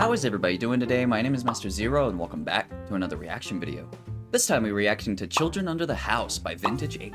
How is everybody doing today? My name is Master Zero and welcome back to another reaction video. This time we're reacting to Children Under the House by Vintage 8.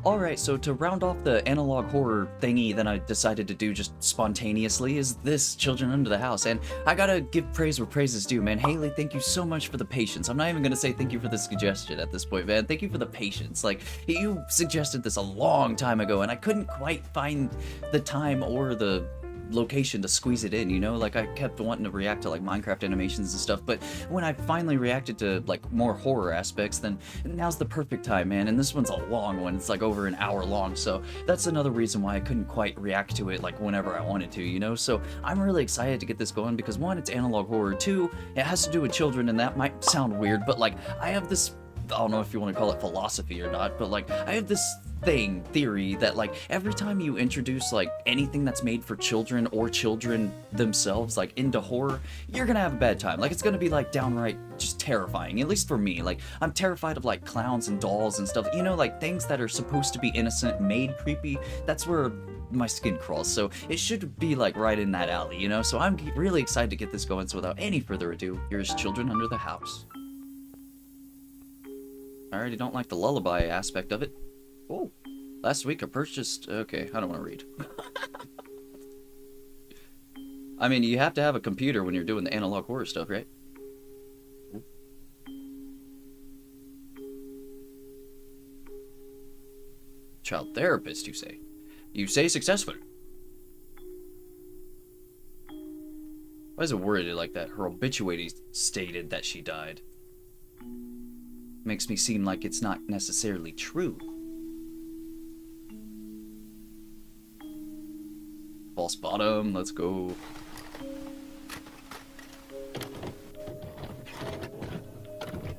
Alright, so to round off the analog horror thingy that I decided to do just spontaneously is this Children Under the House, and I gotta give praise where praise is due, man. Haley, thank you so much for the patience. I'm not even gonna say thank you for the suggestion at this point, man. Thank you for the patience. Like, you suggested this a long time ago, and I couldn't quite find the time or the location to squeeze it in, you know? Like, I kept wanting to react to like Minecraft animations and stuff, but when I finally reacted to like more horror aspects, then now's the perfect time, man. And this one's a long one. It's like over an hour long, so that's another reason why I couldn't quite react to it like whenever I wanted to, you know? So I'm really excited to get this going because one, it's analog horror, two, it has to do with children, and that might sound weird, but like I have this, I don't know if you want to call it philosophy or not, but like I have this theory that like every time you introduce like anything that's made for children or children themselves like into horror, you're gonna have a bad time. Like, it's gonna be like downright just terrifying, at least for me. Like, I'm terrified of like clowns and dolls and stuff, you know, like things that are supposed to be innocent made creepy. That's where my skin crawls, so it should be like right in that alley, you know? So I'm really excited to get this going, so without any further ado, here's Children Under the House. I already don't like the lullaby aspect of it. Oh, last week I purchased... Okay, I don't want to read. I mean, you have to have a computer when you're doing the analog horror stuff, right? Child therapist, you say? You say successful. Why is it worded like that? Her obituary stated that she died. Makes me seem like it's not necessarily true. False bottom, let's go.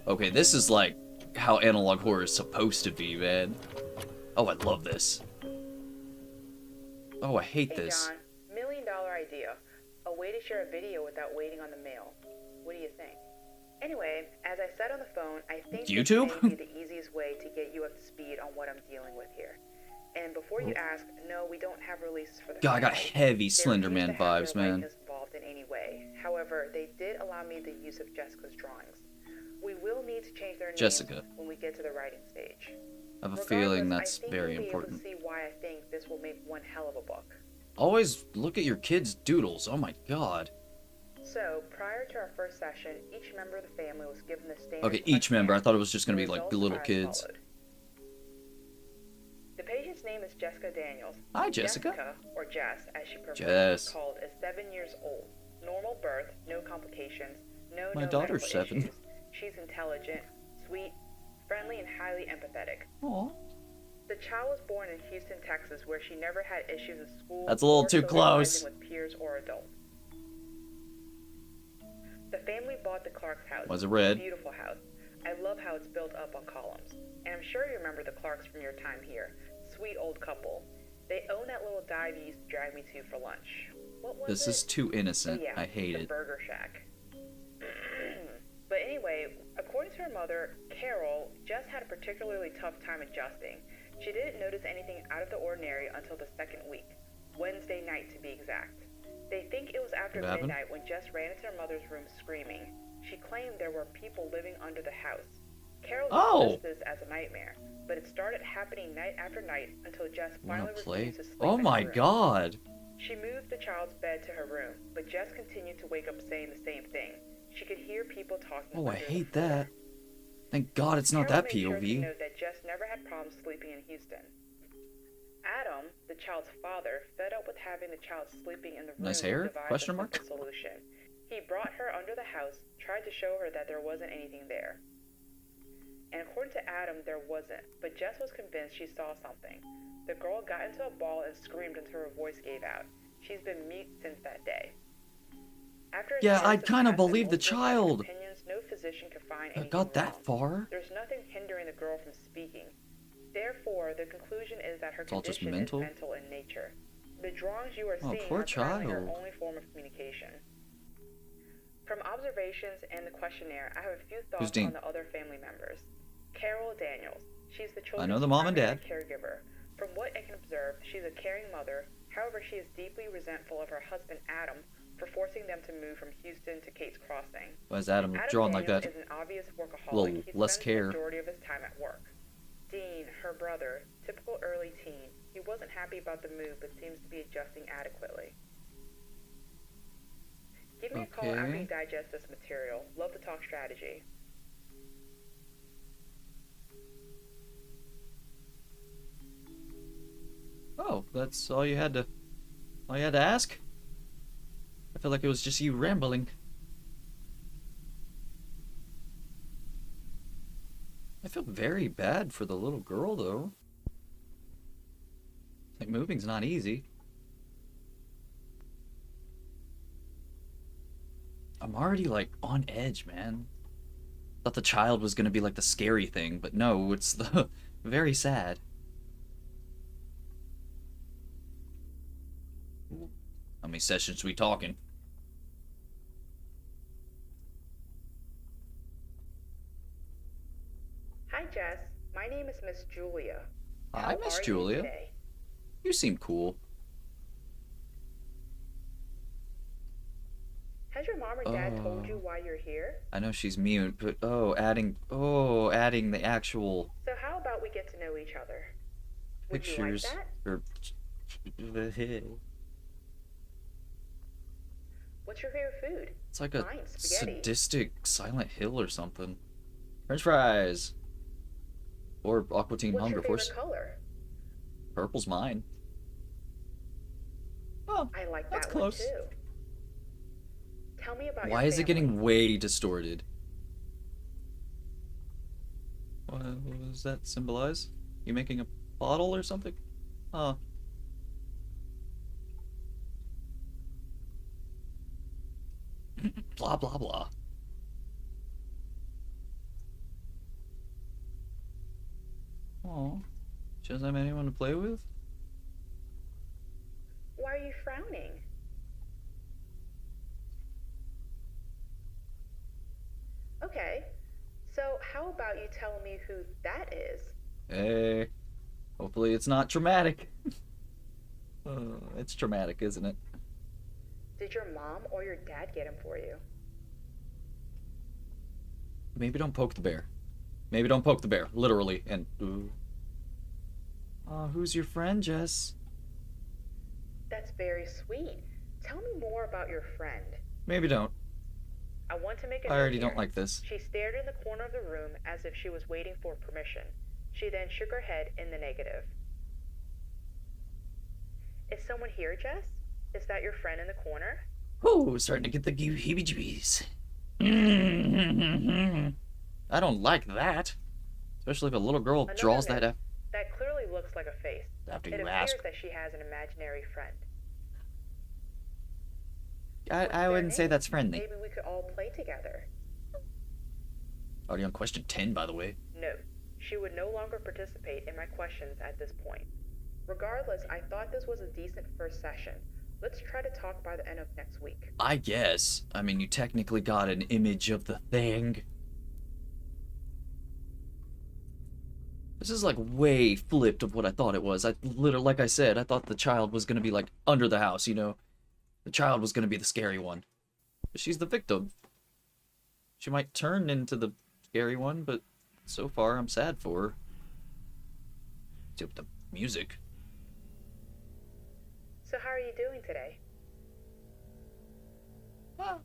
Okay, this is like how analog horror is supposed to be, man. Oh, I love this. Oh, I hate this. Hey John, $1,000,000 idea. A way to share a video without waiting on the mail. What do you think? Anyway, as I said on the phone, I think YouTube? this may be the easiest way to get you up to speed on what I'm dealing with here. And before you ask, no, we don't have releases for the God, I got family. heavy They Slender refuse Man to have vibes, their man. likeness involved in any way. However, they did allow me the use of Jessica's drawings. We will need to change their names Jessica. when we get to the writing stage. I have a feeling Regardless, that's very I think you'll be able important. to see why I think this will make one hell of a book. Always look at your kids' doodles. Oh my god. So, prior to our first session, each member of the family was given the standard Okay, each member. I questionnaire. thought it was just gonna be The like the results little are as kids. followed. The patient's name is Jessica Daniels. Hi, Jessica. Jessica, or Jess, as she prefers Jess. to be called, is 7 years old. Normal birth, no complications, no My no daughter's medical 7. issues. She's intelligent, sweet, friendly, and highly empathetic. Aw. The child was born in Houston, Texas, where she never had issues in school. That's a little or too close. socializing with peers or adults. The family bought the Clark's house. Was it red? Beautiful house. I love how it's built up on columns. And I'm sure you remember the Clarks from your time here. Sweet old couple. They own that little dive you used to drag me to for lunch. What was This it? is too innocent. Oh, yeah, I hate the it. Burger Shack. But anyway, according to her mother, Carol, Jess had a particularly tough time adjusting. She didn't notice anything out of the ordinary until the second week. Wednesday night, to be exact. They think it was after What happened? midnight when Jess ran into her mother's room screaming. She claimed there were people living under the house. Carol dismissed this as a nightmare, but it started happening night after night until Jess Wanna finally play? refused to sleep Oh in her my room. god. She moved the child's bed to her room, but Jess continued to wake up saying the same thing. She could hear people talking. Oh, I under the hate floor. that. Thank god it's not Carol that made sure to POV. note that Jess never had problems sleeping in Houston. Adam, the child's father, fed up with having the child sleeping in the room. Nice hair? devised Question a mark? simple solution. He brought her under the house, tried to show her that there wasn't anything there. And according to Adam, there wasn't, but Jess was convinced she saw something. The girl got into a ball and screamed until her voice gave out. She's been mute since that day. After Yeah, attempts I'd to kinda test and believe the multiple child. opinions, no physician could find I anything got that wrong. far. There's nothing hindering the girl from speaking. Therefore, the conclusion is that her It's all just condition mental? is mental in nature. The drawings you are Oh, seeing poor are apparently her child. only form of communication. From observations and the questionnaire, I have a few Who's thoughts Dean? on the other family members. Carol Daniels. She's the I children's know the mom and primary dad. caregiver. From what I can observe, she's a caring mother. However, she is deeply resentful of her husband Adam for forcing them to move from Houston to Kate's Crossing. Why is Adam Adam drawn like Daniels that? is an obvious workaholic. Little He less spends care. the majority of his time at work. Dean, her brother, typical early teen. He wasn't happy about the move, but seems to be adjusting adequately. Give me a call after you digest this material. Love to talk strategy. Oh, that's all you had to ask? I feel like it was just you rambling. I feel very bad for the little girl, though. Like, moving's not easy. I'm already, like, on edge, man. Thought the child was gonna be, like, the scary thing, but no, it's the very sad. How many sessions we talking? Hi, Jess. My name is Miss Julia. Hi, Miss How are you Julia. today? You seem cool. Has your mom or dad told you why you're here? I know she's mute, but adding the actual So how about we get to know each other? Would pictures you like that? or What's your favorite food? it's like a Mine, spaghetti. sadistic Silent Hill or something. French fries. Or Aqua Teen What's Hunger your Force. favorite color? Purple's mine. Oh, I like that's that close. one too. Tell me about Why your is it family. getting way distorted? What does that symbolize? You making a bottle or something? Huh. Blah blah blah. Oh, she doesn't have anyone to play with? Why are you frowning? Okay, so how about you tell me who that is? Hey, hopefully it's not traumatic. It's traumatic, isn't it? Did your mom or your dad get him for you? Maybe don't poke the bear. Maybe don't poke the bear, literally. And who's your friend, Jess? That's very sweet. Tell me more about your friend. Maybe don't. I want to make a I already note don't here. like this. She stared in the corner of the room as if she was waiting for permission. She then shook her head in the negative. Is someone here, Jess? Is that your friend in the corner? Ooh, starting to get the heebie-jeebies. I don't like that. Especially if a little girl Another draws note. that That clearly looks like a face. after It you appears ask. that she has an imaginary friend. I What's their wouldn't say name? that's friendly. Maybe we could all play together. Already on question 10, by the way. No, she would no longer participate in my questions at this point. Regardless, I thought this was a decent first session. Let's try to talk by the end of next week. I guess. I mean, you technically got an image of the thing. This is like way flipped of what I thought it was. I literally, like I said, I thought the child was gonna be like under the house, you know? The child was gonna be the scary one. But she's the victim. She might turn into the scary one, but so far I'm sad for her. See with the music. So how are you doing today? Well,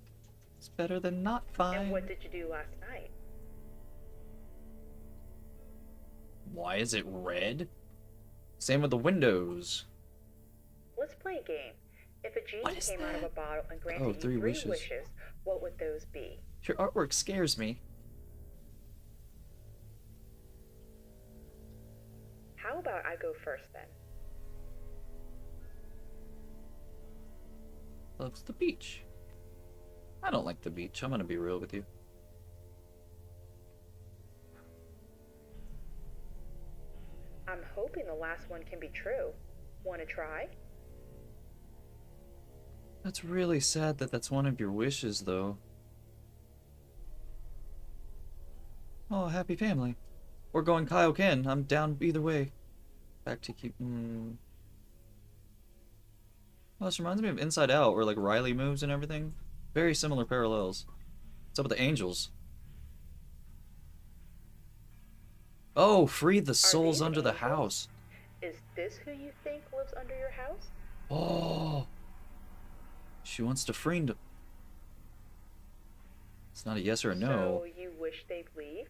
it's better than not And fine. what did you do last night? Why is it red? Same with the windows. Let's play a game. If a genie What is came out of that? a bottle and granted Oh, you 3 three wishes. wishes, what would those be? Your artwork scares me. How about I go first then? Loves the beach. I don't like the beach. I'm gonna be real with you. I'm hoping the last one can be true. Want to try? That's really sad that that's one of your wishes, though. Oh, happy family. We're going Kaioken. I'm down either way. Back to keep. Well, this reminds me of Inside Out, where like Riley moves and everything. Very similar parallels. What's up with the angels? Oh, free the souls these under the angels? house. Is this who you think lives under your house? Oh, she wants to free. It's not a yes or a no. So you wish they'd leave?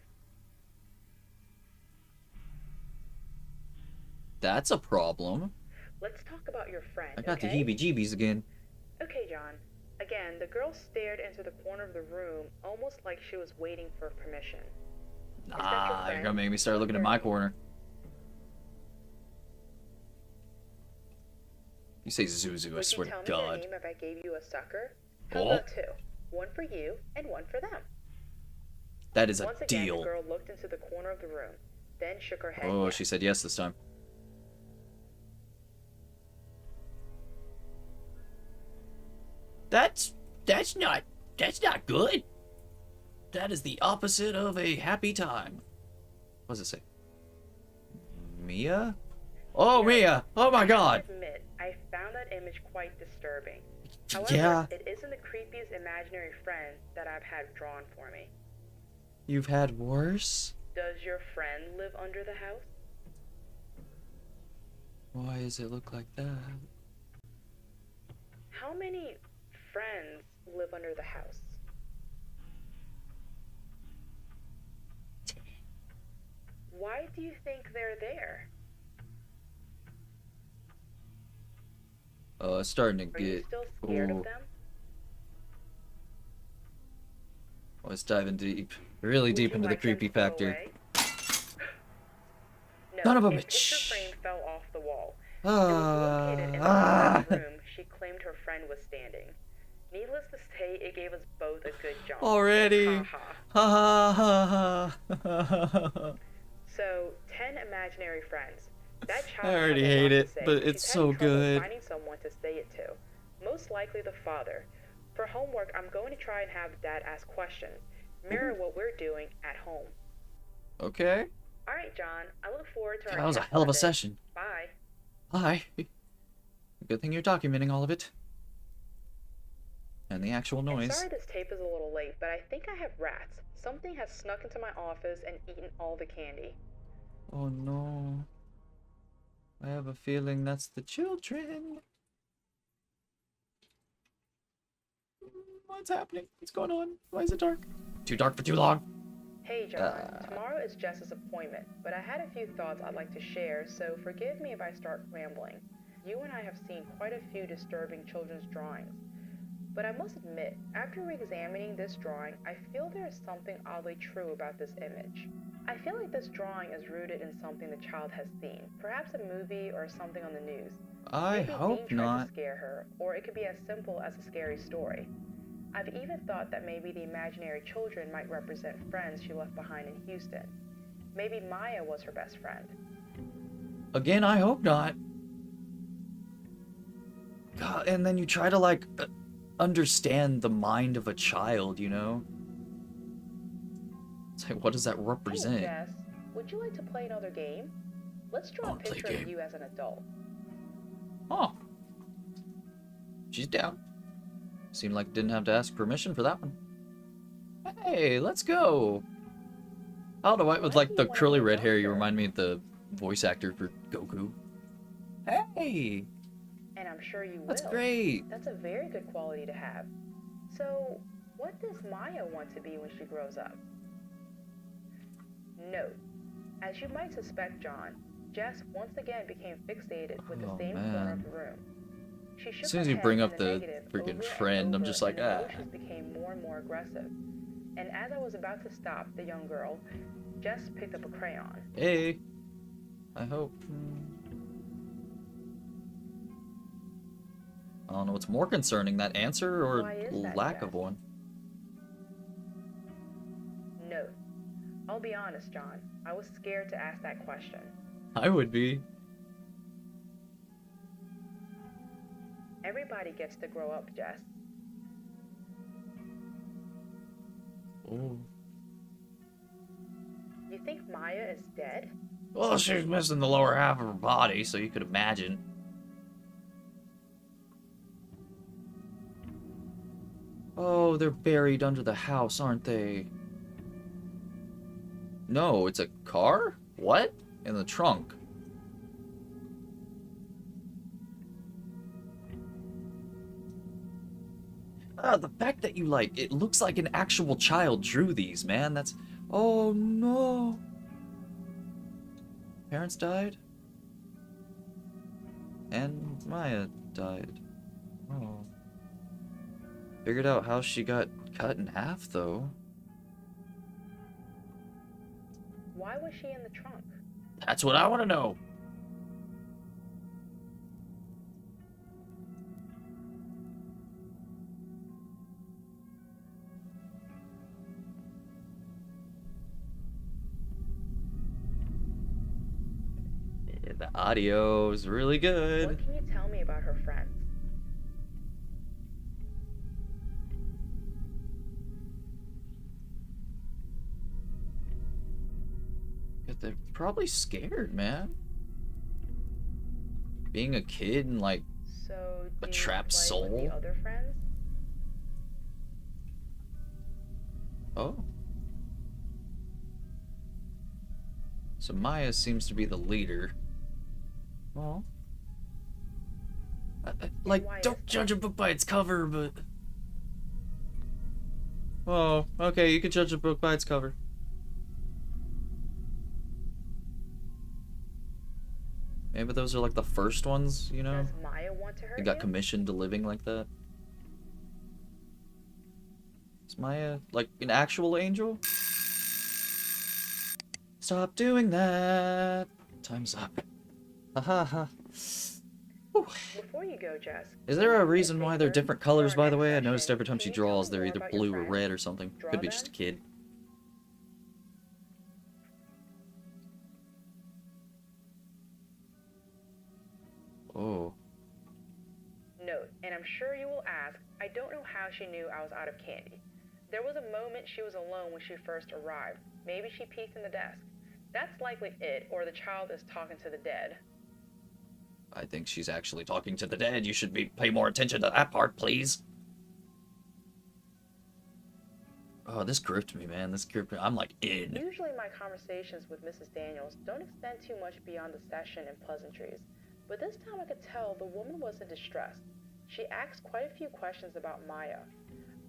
That's a problem. Let's talk about your friend, I got okay? the heebie-jeebies again. Okay, John. Again, the girl stared into the corner of the room, almost like she was waiting for permission. that your Nah, you're friend? gonna make me start looking at my corner. You say Zuzu, I Would swear you to tell me their God. name if I gave you a sucker? How Oh, about two? One for you and one for them. that is a Once again, deal. the girl looked into the corner of the room, then shook her head. Oh, yes. she said yes this time. That's not good. That is the opposite of a happy time. What does it say? Mia? Oh, Mia! Oh my God! I admit, I found that image quite disturbing. However, Yeah, it isn't the creepiest imaginary friend that I've had drawn for me. you've had worse? Does your friend live under the house? Why does it look like that? How many friends live under the house? Why do you think they're there? It's starting to Are you get. still scared Ooh. of them? Let's dive in deep. Really Would deep you into the like them creepy to go factor. away? No, Son of a a bitch. picture frame fell off the wall. It was located in the corner of the room she claimed her friend was standing. Needless to say, it gave us both a good jump. Already. Ha Ha ha ha. So, 10 imaginary friends. That I child already has a lot hate to it, say. but She's it's having so trouble good. finding someone to say it to. Most likely the father. For homework, I'm going to try and have Dad ask questions. Mirror what we're doing at home. Okay. All right, John. I look forward to our That was a chat hell of a Monday. session. Bye. Hi. Good thing you're documenting all of it. And the actual I'm noise. sorry this tape is a little late, but I think I have rats. Something has snuck into my office and eaten all the candy. Oh no. I have a feeling that's the children. What's happening? What's going on? Why is it dark? Too dark for too long. Hey, John. Tomorrow is Jess's appointment, but I had a few thoughts I'd like to share, so forgive me if I start rambling. You and I have seen quite a few disturbing children's drawings. But I must admit, after re-examining this drawing, I feel there is something oddly true about this image. I feel like this drawing is rooted in something the child has seen, perhaps a movie or something on the news. I Maybe hope Dean tried not. to scare her, or it could be as simple as a scary story. I've even thought that maybe the imaginary children might represent friends she left behind in Houston. Maybe Maya was her best friend. Again, I hope not. God, and then you try to like understand the mind of a child, you know? It's like, what does that Hey, represent? Jess, would you like to play another game? Let's draw a Play a picture of game. you as an adult. Oh. She's down. Seemed like didn't have to ask permission for that one. Hey, let's go. I don't know why with Why like do the you wanna curly be a red hair, you doctor? remind me of the voice actor for Goku. Hey, And I'm sure you will. that's great. That's a very good quality to have. So, what does Maya want to be when she grows up? Note, as you might suspect, John, Jess once again became fixated with the Oh, same corner man. of the room. She shook As soon as her you head bring in up the negative freaking over and friend, I'm over, just like, and ah. emotions became more and more aggressive. And as I was about to stop the young girl, Jess picked up a crayon. Hey, I hope. I don't know what's more concerning, that answer or Why is that, lack Jess? of one. Note, I'll be honest, John, I was scared to ask that question. I would be. Everybody gets to grow up, Jess. Oh. You think Maya is dead? Well, she's missing the lower half of her body, so you could imagine. no, they're buried under the house, aren't they? No, it's a car? What? In the trunk. The fact that you, like, it looks like an actual child drew these, man. That's... Oh, no. Parents died? And Maya died. Oh. Figured out how she got cut in half, though. Why was she in the trunk? That's what I want to know. Yeah, the audio is really good. What can you tell me about her friends? They're probably scared, man. Being a kid and, like, So, a do you trapped play soul? with the other friends? Oh. So Maya seems to be the leader. Well. Like, why don't is judge a book by its cover, but... Oh, okay, you can judge a book by its cover. Maybe those are like the first ones, you know? Does Maya want to hurt They got you? commissioned to living like that. Is Maya like an actual angel? Stop doing that. Time's up. Ha ha ha. Before you go, Jess. Is there a can you do me reason why they're favor? different For colors, our by the next way? I session, noticed every time can she you tell draws, me they're more either about your blue or friends? red or something. Draw Could be them? just a kid. Oh. Note, and I'm sure you will ask, I don't know how she knew I was out of candy. There was a moment she was alone when she first arrived. Maybe she peeked in the desk. That's likely it, or the child is talking to the dead. I think she's actually talking to the dead. You should pay more attention to that part, please. Oh, this gripped me, man. This gripped me. I'm like in. Usually my conversations with Mrs. Daniels don't extend too much beyond the session and pleasantries, but this time I could tell the woman was in distress. She asked quite a few questions about Maya.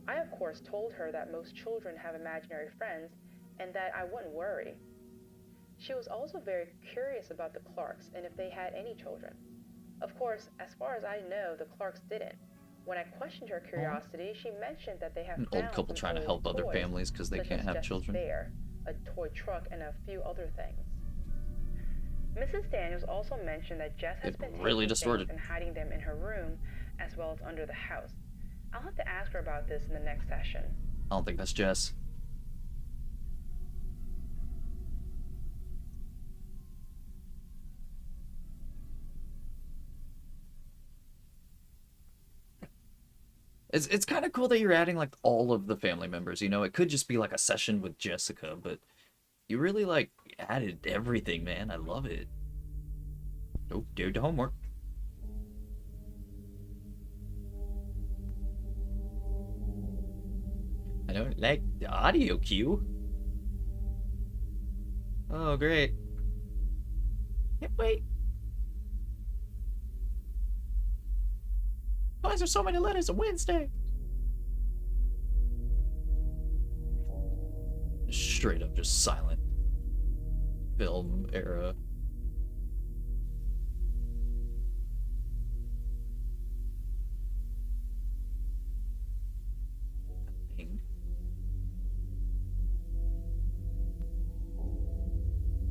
I of course told her that most children have imaginary friends and that I wouldn't worry. She was also very curious about the Clarks and if they had any children. Of course, as far as I know, the Clarks didn't. When I questioned her curiosity, she mentioned that they have An old couple trying to help other families because they can't have children. Bear, a toy truck, and a few other things. Mrs. Daniels also mentioned that Jess has been really taking distorted. things and hiding them in her room, as well as under the house. I'll have to ask her about this in the next session. I don't think that's Jess. It's kind of cool that you're adding like all of the family members, you know? It could just be like a session with Jessica, but you really like added everything, man. I love it. Oh, do the homework. I don't like the audio cue. Oh, great. Can't wait. Why is there so many letters on Wednesday? Straight up just silent film era.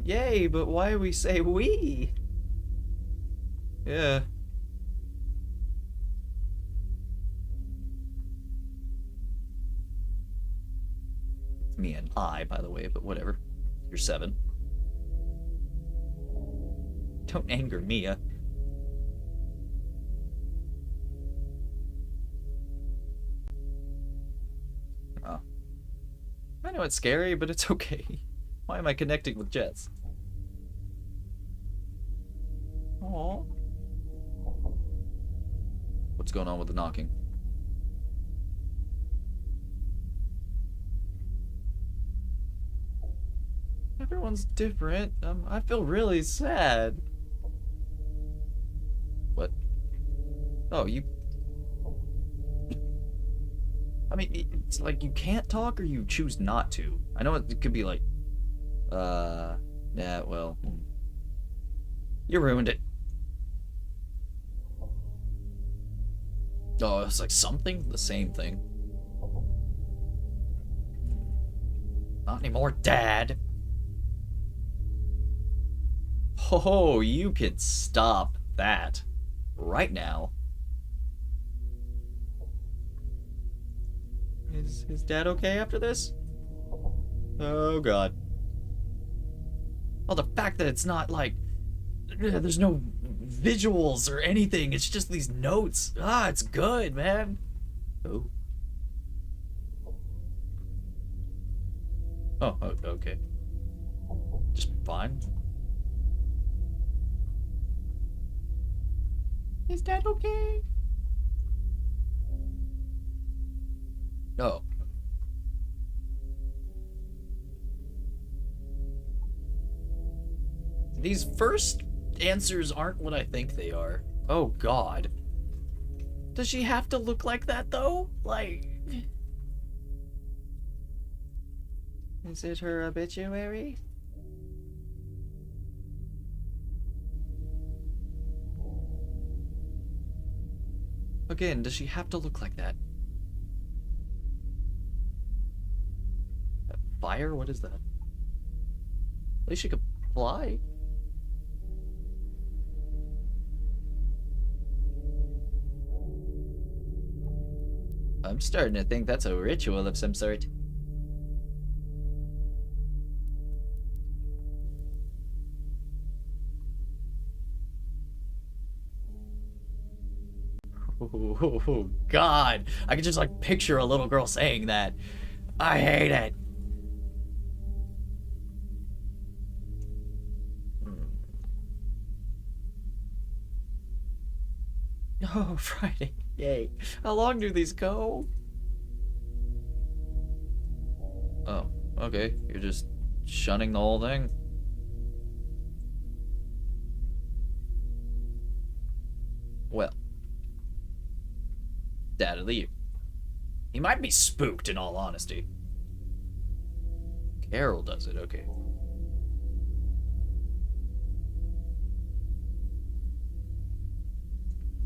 Yay, but why we say we? Yeah. It's me and I, by the way, but whatever. You're 7. Don't anger Mia. Oh. I know it's scary, but it's okay. Why am I connecting with Jets? Aww. What's going on with the knocking? Everyone's different. I feel really sad. What? Oh, you... I mean, it's like you can't talk or you choose not to. I know it could be like, yeah, well, you ruined it. Oh, it's like something? The same thing. Not anymore, Dad. Oh, you could stop that right now. Is Dad okay after this? Oh, God. Well, the fact that it's not like there's no visuals or anything, it's just these notes. Ah, it's good, man. Oh. Oh, okay. Just fine. Is Dad okay? Oh. These first answers aren't what I think they are. Oh, God. Does she have to look like that, though? Like... Is it her obituary? Again, does she have to look like that? Fire? What is that? At least she could fly. I'm starting to think that's a ritual of some sort. Oh, God. I could just like picture a little girl saying that. I hate it. Oh, Friday. Yay. How long do these go? Oh, okay. You're just shunning the whole thing? Well. Dad of the year. He might be spooked, in all honesty. Carol does it, okay.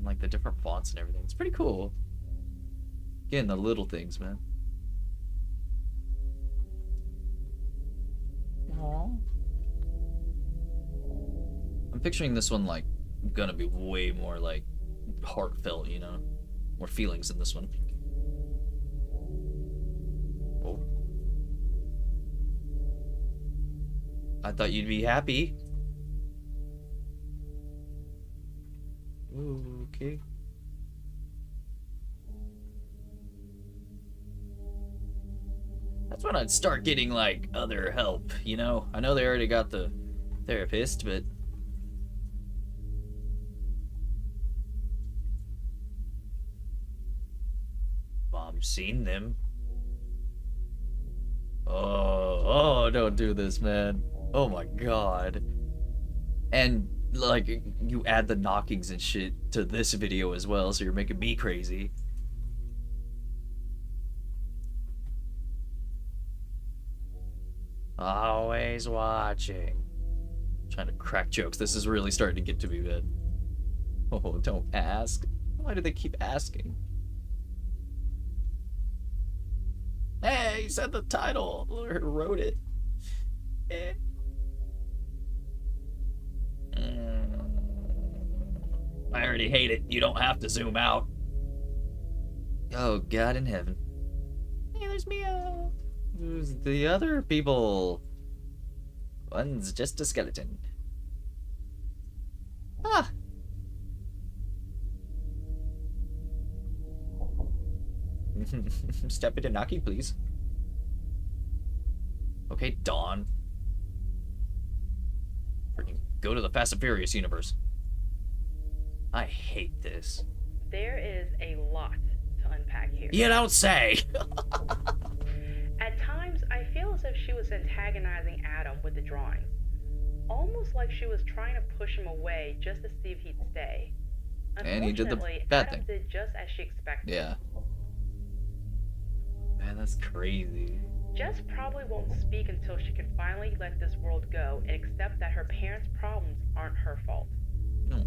Like the different fonts and everything. It's pretty cool. Again, the little things, man. Aww. I'm picturing this one like gonna be way more like heartfelt, you know? More feelings in this one. Oh. I thought you'd be happy. Ooh, okay. That's when I'd start getting like other help, you know? I know they already got the therapist, but Mom's seen them. Oh, don't do this, man. Oh my God. And like you add the knockings and shit to this video as well, so you're making me crazy. Always watching. Trying to crack jokes. This is really starting to get to me, man. Oh, don't ask. Why do they keep asking? Hey, you said the title or wrote it. Eh. I already hate it. You don't have to zoom out. Oh, God in heaven. Hey, there's Mia. Who's the other people? One's just a skeleton. Ah. Step into Naki, please. Okay, Dawn. Freaking go to the Fast and Furious universe. I hate this. There is a lot to unpack here. You don't say! At times, I feel as if she was antagonizing Adam with with the drawings. Almost like she was trying to push him away just to see if he'd stay. And he did the Unfortunately, bad Adam thing. did just as she expected. Yeah. Man, that's crazy. Jess probably won't speak until she can finally let this world go and accept that her parents' problems aren't her fault. Aw.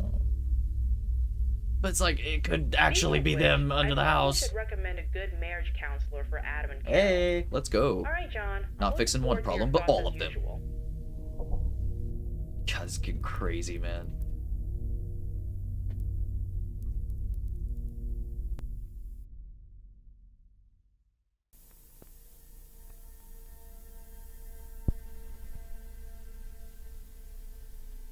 But it's like, it could actually be them under the I house. should recommend a good marriage counselor for Adam and Carol. Hey, let's go. All right, John. Not fixing one problem, but all of them. Usual. God, it's getting crazy, man.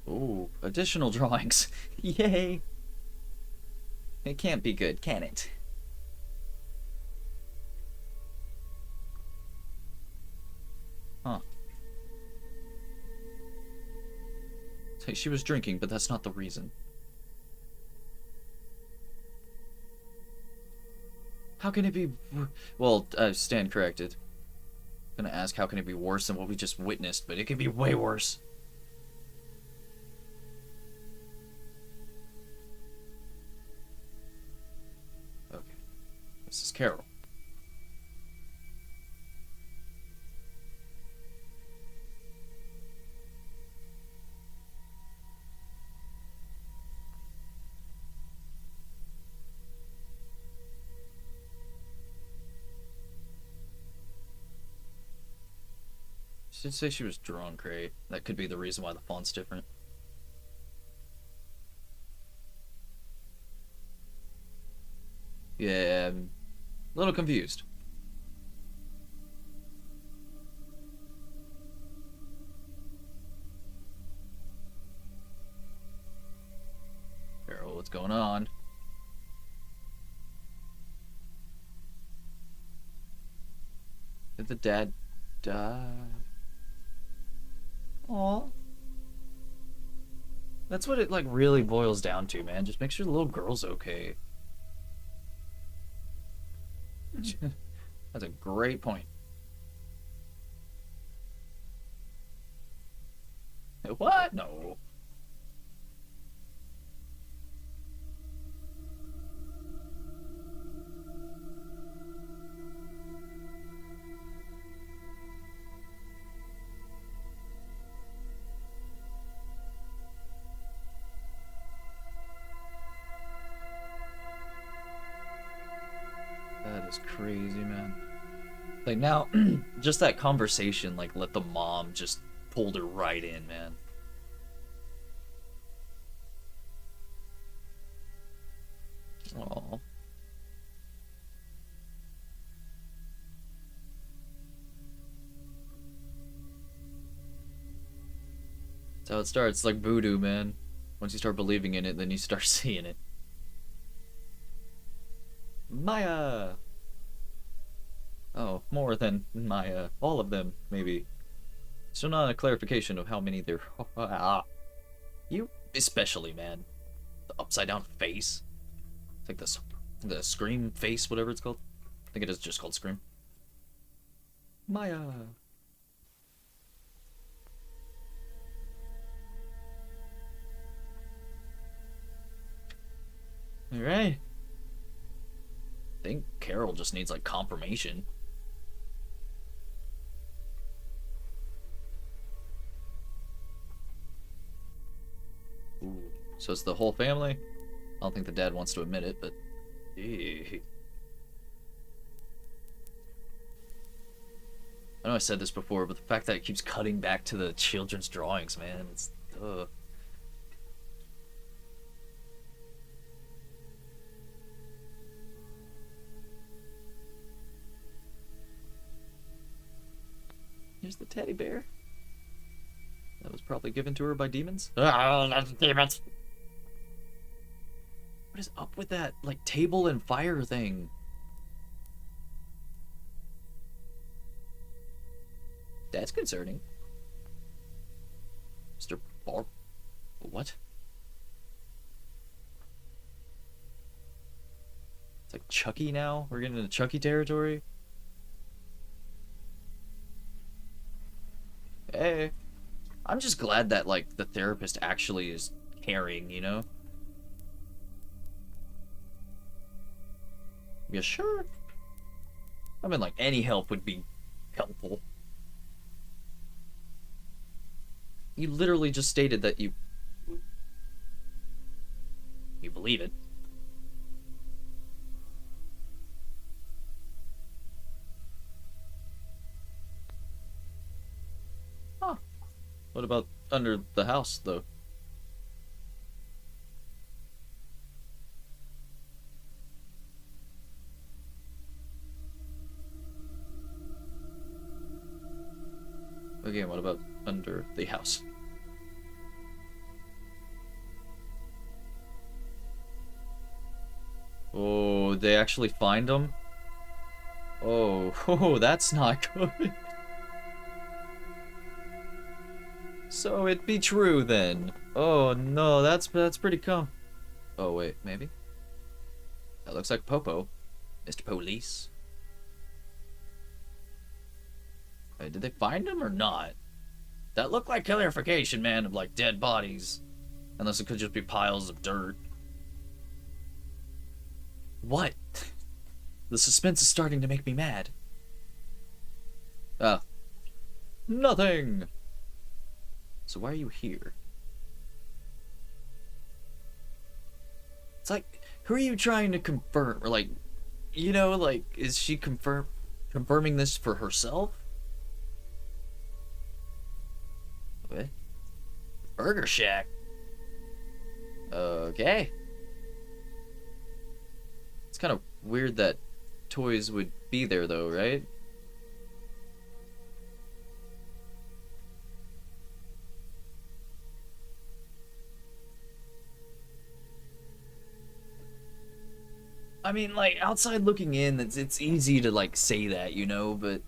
Ooh, additional drawings. Yay. It can't be good, can it? Huh. Say she was drinking, but that's not the reason. How can it be... Well, stand corrected. I'm gonna ask how can it be worse than what we just witnessed, but it can be way worse. Okay. This is Carol. She did say she was drunk, right? That could be the reason why the font's different. Yeah, I'm a little confused. Carol, what's going on? Did the dad die? Aw. That's what it, like, really boils down to, man. Just make sure the little girl's okay. That's a great point. What? No. That is crazy, man. Like, now, just that conversation, like, let the mom just pulled her right in, man. Aww. That's how it starts. It's like voodoo, man. Once you start believing in it, then you start seeing it. Maya! Oh, more than Maya. All of them, maybe. Still not a clarification of how many there are. You especially, man. The upside down face. It's like the Scream face, whatever it's called. I think it is just called Scream. Maya. Alright. I think Carol just needs, like, confirmation. Ooh. So it's the whole family? I don't think the dad wants to admit it, but... Ew. I know I said this before, but the fact that it keeps cutting back to the children's drawings, man, it's... Ugh. Here's the teddy bear. That was probably given to her by demons. Ah, that's demons. What is up with that, like, table and fire thing? That's concerning. Mr. Barb. What? It's like Chucky now? We're getting into Chucky territory? Hey. I'm just glad that, like, the therapist actually is caring, you know? You sure? I mean, like, any help would be helpful. You literally just stated that you believe it. Huh. What about under the house, though? Again, what about under the house? Oh, they actually find him? Oh, that's not good. So it be true then. Oh no, that's pretty calm. Oh wait, maybe? That looks like Popo. Mr. Police. Wait, did they find him or not? That looked like clarification, man, of like dead bodies. Unless it could just be piles of dirt. What? The suspense is starting to make me mad. Ah. Nothing! So why are you here? It's like, who are you trying to confirm? Or like, you know, like, is she confirming this for herself? What? Burger Shack. Okay. It's kind of weird that toys would be there though, right? I mean, like, outside looking in, it's easy to, like, say that, you know, but...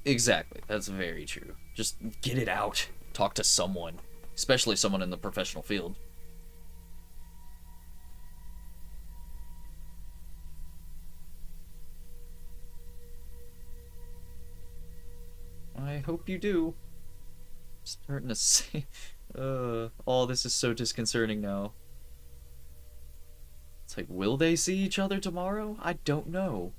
Exactly, that's very true. Just get it out. Talk to someone. Especially someone in the professional field. I hope you do. I'm starting to say... oh, this is so disconcerting now. It's like, will they see each other tomorrow? I don't know.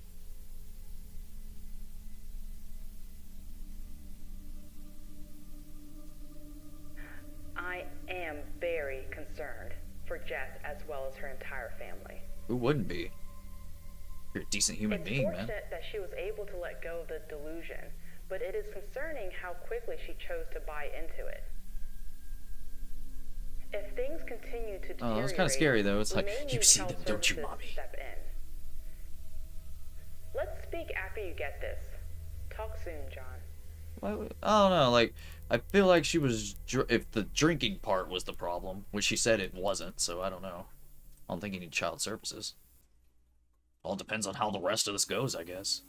I am very concerned for Jess as well as her entire family. Who wouldn't be? You're a decent human being, man. It's fortunate that she was able to let go of the delusion, but it is concerning how quickly she chose to buy into it. If things continue to deteriorate, Oh, that's kind of scary though. It's we like, may you need see child them, don't you, services mommy? to step in. Let's speak after you get this. Talk soon, John. I don't know, like, I feel like she was, if the drinking part was the problem, which she said it wasn't, so I don't know. I don't think you need child services. All depends on how the rest of this goes, I guess.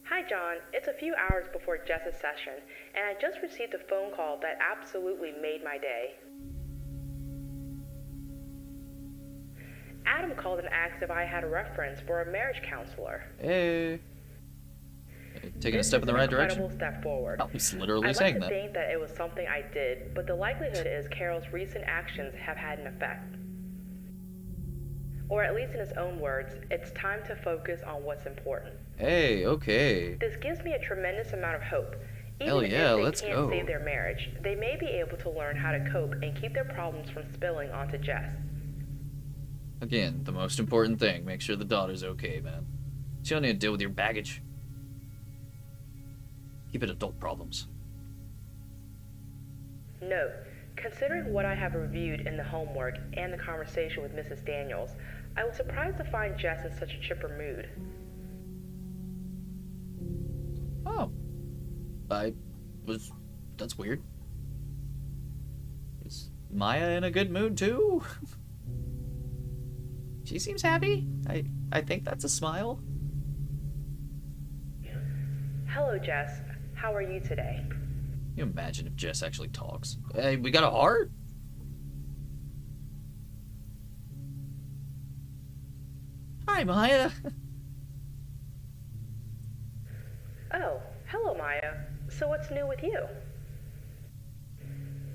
Hi, John. It's a few hours before Jess's session, and I just received a phone call that absolutely made my day. Adam called and asked if I had a reference for a marriage counselor. Hey. Taking a step in the right direction? This is an incredible step forward. Oh, he's literally I'd saying like to that. think that it was something I did, but the likelihood is Carol's recent actions have had an effect. Or at least in his own words, it's time to focus on what's important. Hey, okay. This gives me a tremendous amount of hope. Even Hell yeah, if they let's can't go. save their marriage, they may be able to learn how to cope and keep their problems from spilling onto Jess. Again, the most important thing, make sure the daughter's okay, man. She don't need to deal with your baggage. Keep it adult problems. Note, considering what I have reviewed in the homework and the conversation with Mrs. Daniels, I was surprised to find Jess in such a chipper mood. Oh. That's weird. Is Maya in a good mood too? She seems happy. I think that's a smile. Hello, Jess. How are you today? Can you imagine if Jess actually talks? Hey, we got a heart? Hi, Maya. Oh, hello, Maya. So what's new with you?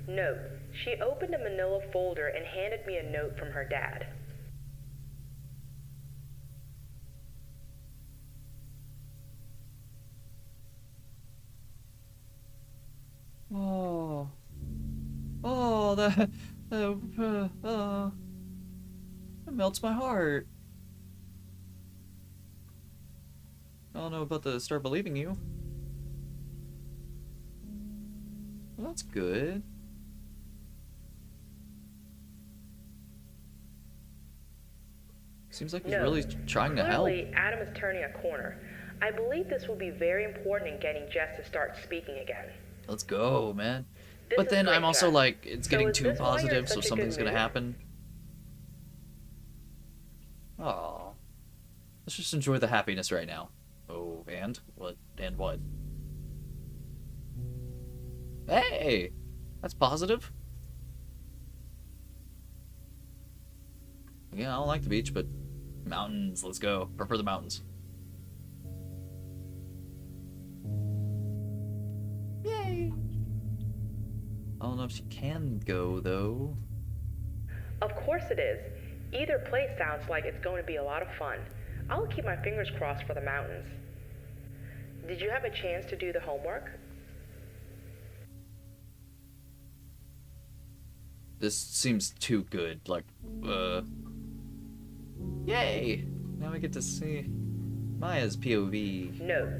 Note, she opened a manila folder and handed me a note from her dad. Oh. Oh, that melts my heart. I don't know about the start believing you. Well, that's good. Seems like he's really trying to help. Clearly, Adam is turning a corner. I believe this will be very important in getting Jess to start speaking again. Let's go, man. This But is then great, I'm also Jess. like, it's So getting is too this why you're in positive, so such a good something's gonna mood? happen. Aw. Let's just enjoy the happiness right now. Oh, and? What? And what? Hey! That's positive. Yeah, I don't like the beach, but mountains, let's go. Prefer the mountains. Yay! I don't know if she can go, though. Of course it is. Either place sounds like it's going to be a lot of fun. I'll keep my fingers crossed for the mountains. Did you have a chance to do the homework? This seems too good. Like, Yay! Now we get to see Maya's POV. No.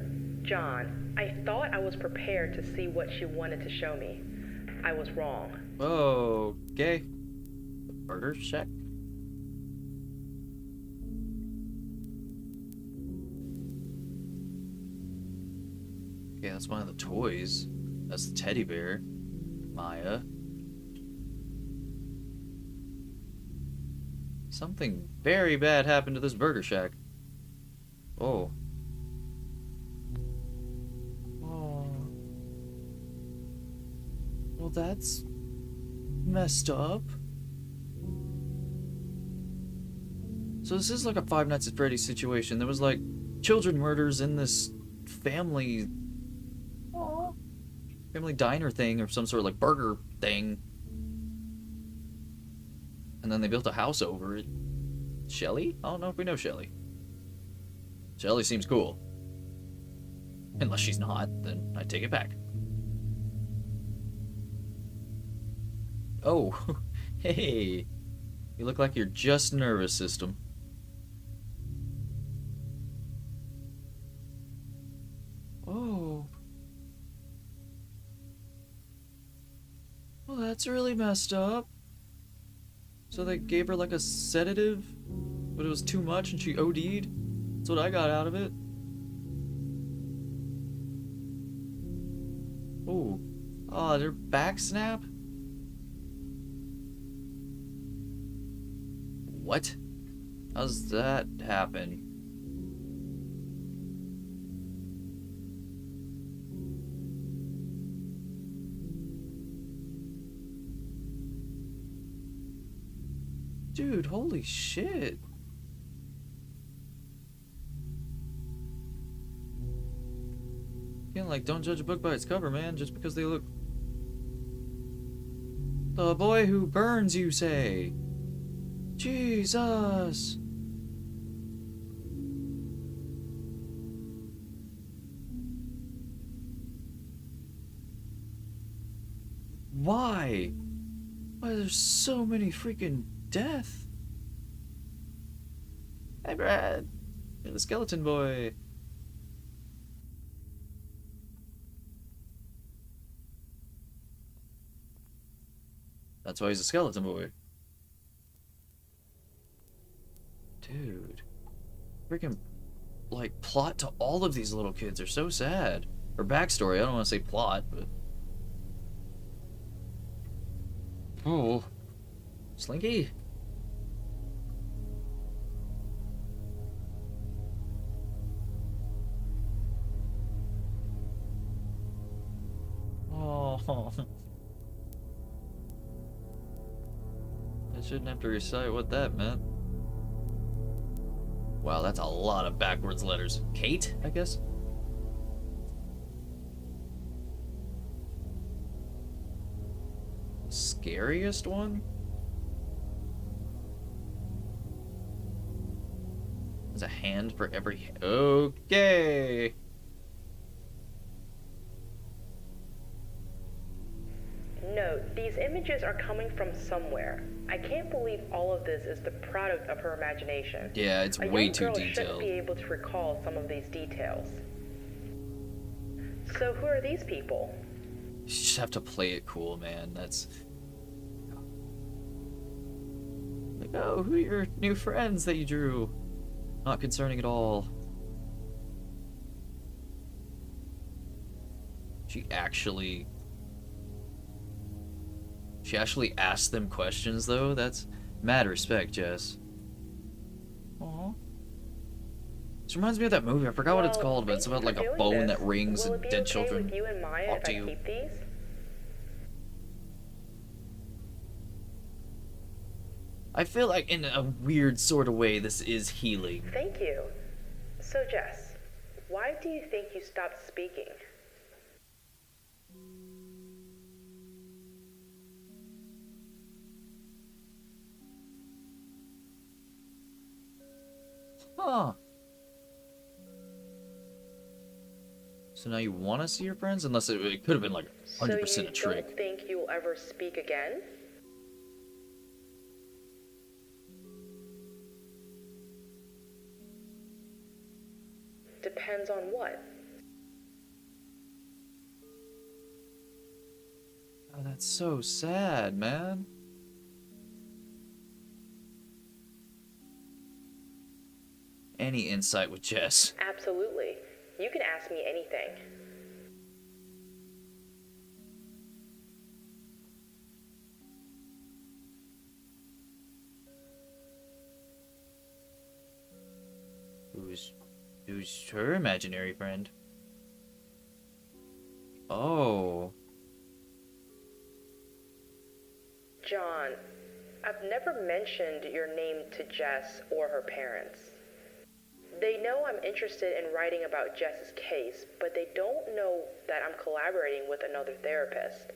John, I thought I was prepared to see what she wanted to show me. I was wrong. Oh, okay. The Burger Shack? Okay, that's one of the toys. That's the teddy bear. Maya. Something very bad happened to this Burger Shack. Oh. Oh. Well, that's messed up. So this is like a Five Nights at Freddy's situation. There was like children murders in this family diner thing or some sort of like burger thing. And then they built a house over it. Shelly? I don't know if we know Shelly. Shelly seems cool. Unless she's not, then I take it back. Oh, hey. You look like you're just nervous, system. Oh. Well, that's really messed up. So they gave her like a sedative, but it was too much and she OD'd. That's what I got out of it. Oh. Oh, their back snap? What? How's that happen? Dude, holy shit. Again, like, don't judge a book by its cover, man, just because they look... The boy who burns, you say? Jesus! Why? Why there's so many freaking death? Hey, Brad. You're the skeleton boy. That's why he's a skeleton boy. Dude. Freaking, like, plot to all of these little kids are so sad. Or backstory, I don't want to say plot, but... Oh. Slinky? Oh. I shouldn't have to recite what that meant. Wow, that's a lot of backwards letters. Kate, I guess? scariest one? There's a hand for every... Okay. Note, these images are coming from somewhere. I can't believe all of this is the product of her imagination. Yeah, it's A way young too girl shouldn't detailed. be able to recall some of these details. So who are these people? You just have to play it cool, man. That's... Like, oh, who are your new friends that you drew? Not concerning at all. She actually asked them questions, though? That's mad respect, Jess. Aw. This reminds me of that movie. I forgot what it's called, but it's about like a bone that rings and dead children. Will it be okay with you and Maya Talk if to I you. keep these? I feel like in a weird sort of way this is healing. Thank you. So Jess, why do you think you stopped speaking? Huh. So now you want to see your friends? Unless it could have been like 100% So you a trick. don't think you will ever speak again? Depends on what? Oh, that's so sad, man. Any insight with Jess? Absolutely. You can ask me anything. Who's her imaginary friend? Oh. John, I've never mentioned your name to Jess or her parents. They know I'm interested in writing about Jess's case, but they don't know that I'm collaborating with another therapist.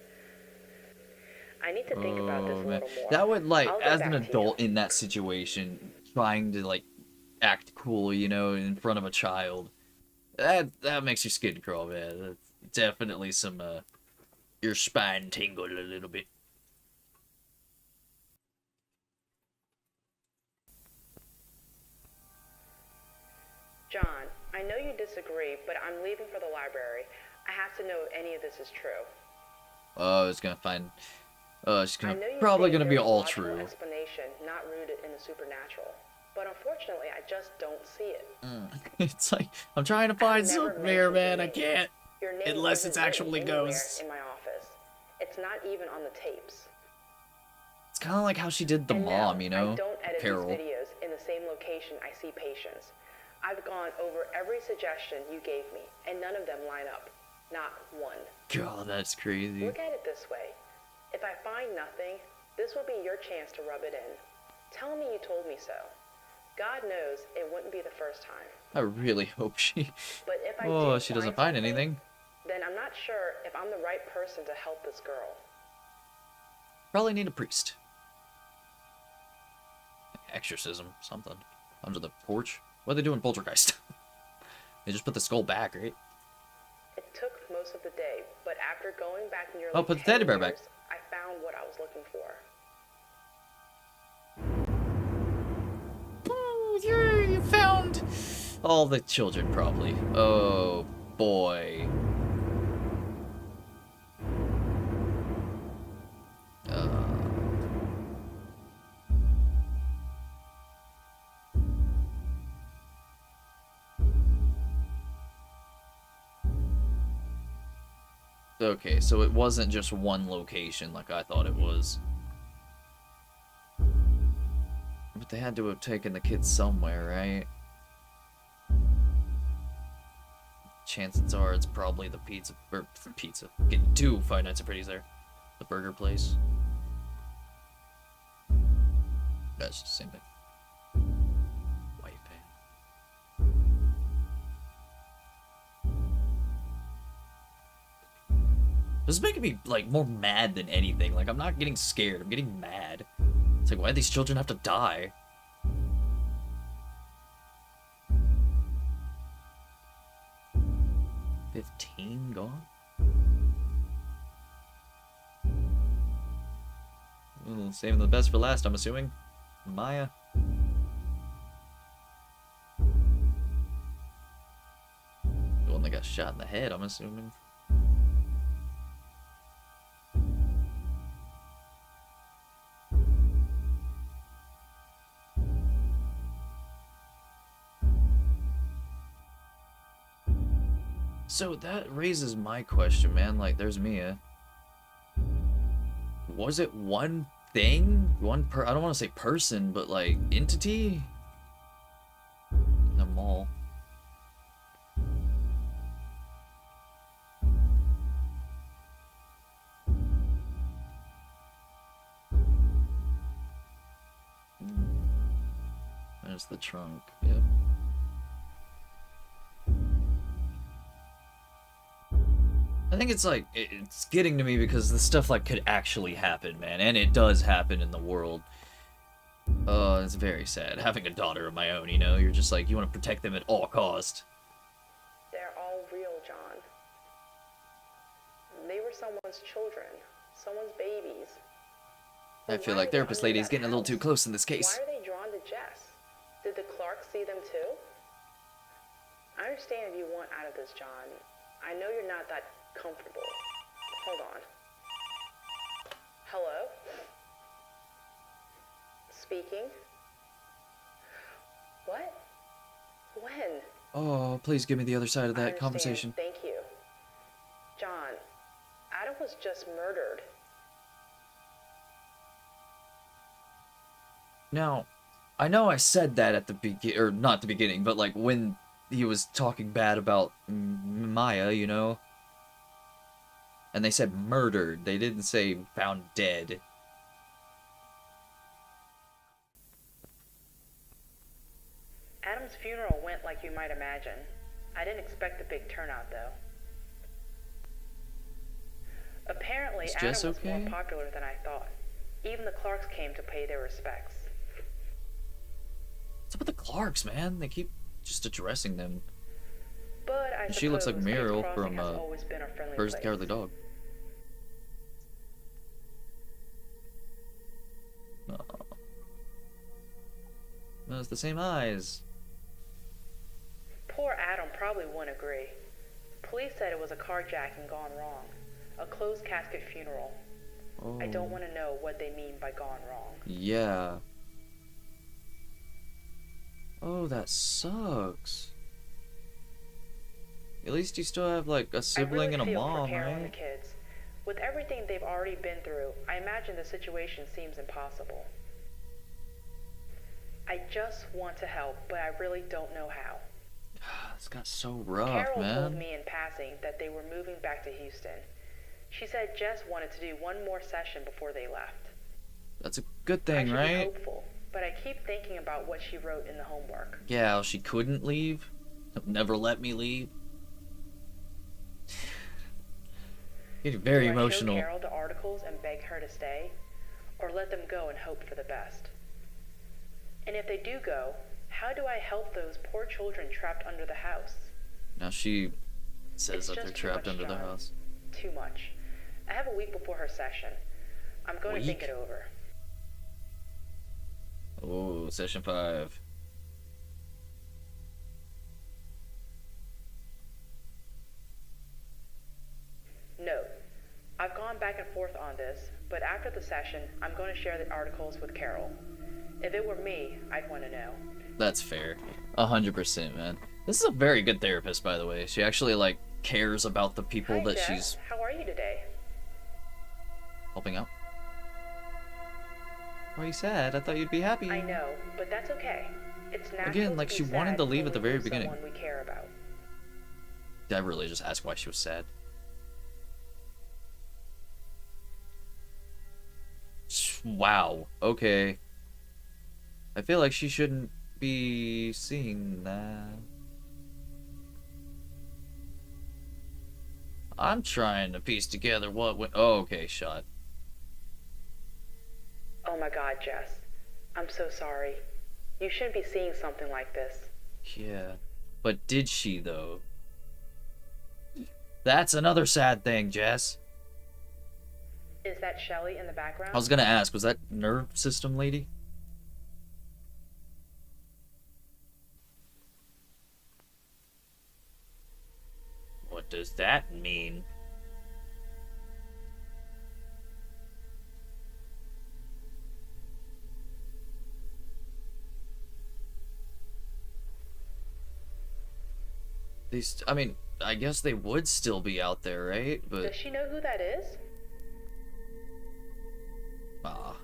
I need to think about this a man. little more. That would, like, I'll get as an back to adult you. in that situation, trying to, like, act cool, you know, in front of a child, that makes your skin crawl, man. That's definitely some, your spine tingle a little bit. John, I know you disagree, but I'm leaving for the library. I have to know if any of this is true. Oh, it's gonna find... it's I gonna know you probably think gonna be there's a all logical true. explanation not rooted in the supernatural, but unfortunately, I just don't see it. It's like, I'm trying to find I've never something here, man. mentioned I your name. can't. Your name Unless isn't it's actually written anywhere ghosts. in my office. It's not even on the tapes. It's kind of like how she did the And mom, no, you know? I don't edit Carol. these videos in the same location I see patients. I've gone over every suggestion you gave me, and none of them line up. Not one. God, that's crazy. Look at it this way. If I find nothing, this will be your chance to rub it in. Tell me you told me so. God knows it wouldn't be the first time. I really hope she... But if I Oh, do she doesn't find find something, anything. then I'm not sure if I'm the right person to help this girl. Probably need a priest. Exorcism, something. Under the porch. What are they doing, Poltergeist? They just put the skull back, right? It took most of the day, but after going back nearly Oh, put the 10 teddy bear back. years, I found what I was looking for. Oh, you found all the children, probably. Oh, boy. Okay, so it wasn't just one location like I thought it was. But they had to have taken the kids somewhere, right? Chances are it's probably the pizza, or pizza. Getting two Five Nights at Freddy's there. The burger place. That's just the same thing. White pan. This is making me, like, more mad than anything. Like, I'm not getting scared. I'm getting mad. It's like, why do these children have to die? $15 gone? Ooh, saving the best for last, I'm assuming. Maya. The one that got shot in the head, I'm assuming. So that raises my question, man. Like, there's Mia. Was it one thing? I don't want to say person, but like entity? In the mall. There's the trunk. Yep. I think it's like, it's getting to me because this stuff like could actually happen, man, and it does happen in the world. It's very sad. Having a daughter of my own, you know, you're just like, you want to protect them at all cost. They're all real, John. They were someone's children, someone's babies. I feel like therapist lady is getting a little too close in this case. Why are they drawn to Jess? Did the Clarks see them too? I understand if you want out of this, John. I know you're not that comfortable. Hold on. Hello? Speaking? What? When? Oh, please give me the other side of I that understand. conversation. Thank you. John, Adam was just murdered. Now, I know I said that at the or not the beginning, but like when he was talking bad about Maya, you know? And they said murdered. They didn't say found dead. Adam's funeral went like you might imagine. I didn't expect a big turnout, though. Apparently, Is Adam Jess was okay? more popular than I thought. Even the Clarks came to pay their respects. What's up with the Clarks, man? They keep just addressing them. But I And she looks like suppose Faith Meryl Crossing from has always been a friendly First place. Cowardly Dog. Oh. No, it's the same eyes. Poor Adam probably wouldn't agree. Police said it was a carjacking gone wrong. A closed casket funeral. Oh. I don't want to know what they mean by gone wrong. Yeah. Oh, that sucks. At least you still have like a sibling and a mom, for Carol and the right? kids. With everything they've already been through, I imagine the situation seems impossible. I just want to help, but I really don't know how. It's got so rough, Carol told man. me in passing that they were moving back to Houston. She said Jess wanted to do one more session before they left. That's a good I thing, should be right? hopeful, but I keep thinking about what she wrote in the homework. Yeah, how she couldn't leave. Never let me leave. Getting very Do I emotional. show Carol the articles and beg her to stay, or let them go and hope for the best? And if they do go, how do I help those poor children trapped under the house? Now she says It's that just they're too trapped much, under the John. house. Too much. I have a week before her session. I'm going to think Week? it over. Oh, session 5. Note, I've gone back and forth on this, but after the session, I'm going to share the articles with Carol. If it were me, I'd want to know. That's fair. 100%, man. This is a very good therapist, by the way. She actually, like, cares about the people Hi, that Jess. she's How are you today? helping out. Why are you sad? I thought you'd be happy. I know, but that's okay. It's natural Again, like, to she be wanted sad to leave when at the we very lose beginning. someone we care about. Did I really just ask why she was sad? Wow. Okay. I feel like she shouldn't be seeing that. I'm trying to piece together what went. Oh, okay, shot. Oh my god, Jess. I'm so sorry. You shouldn't be seeing something like this. Yeah. But did she, though? That's another sad thing, Jess. Is that Shelly in the background? I was gonna ask, was that nerve system lady? What does that mean? These, I mean, I guess they would still be out there, right? But Does she know who that is? ah,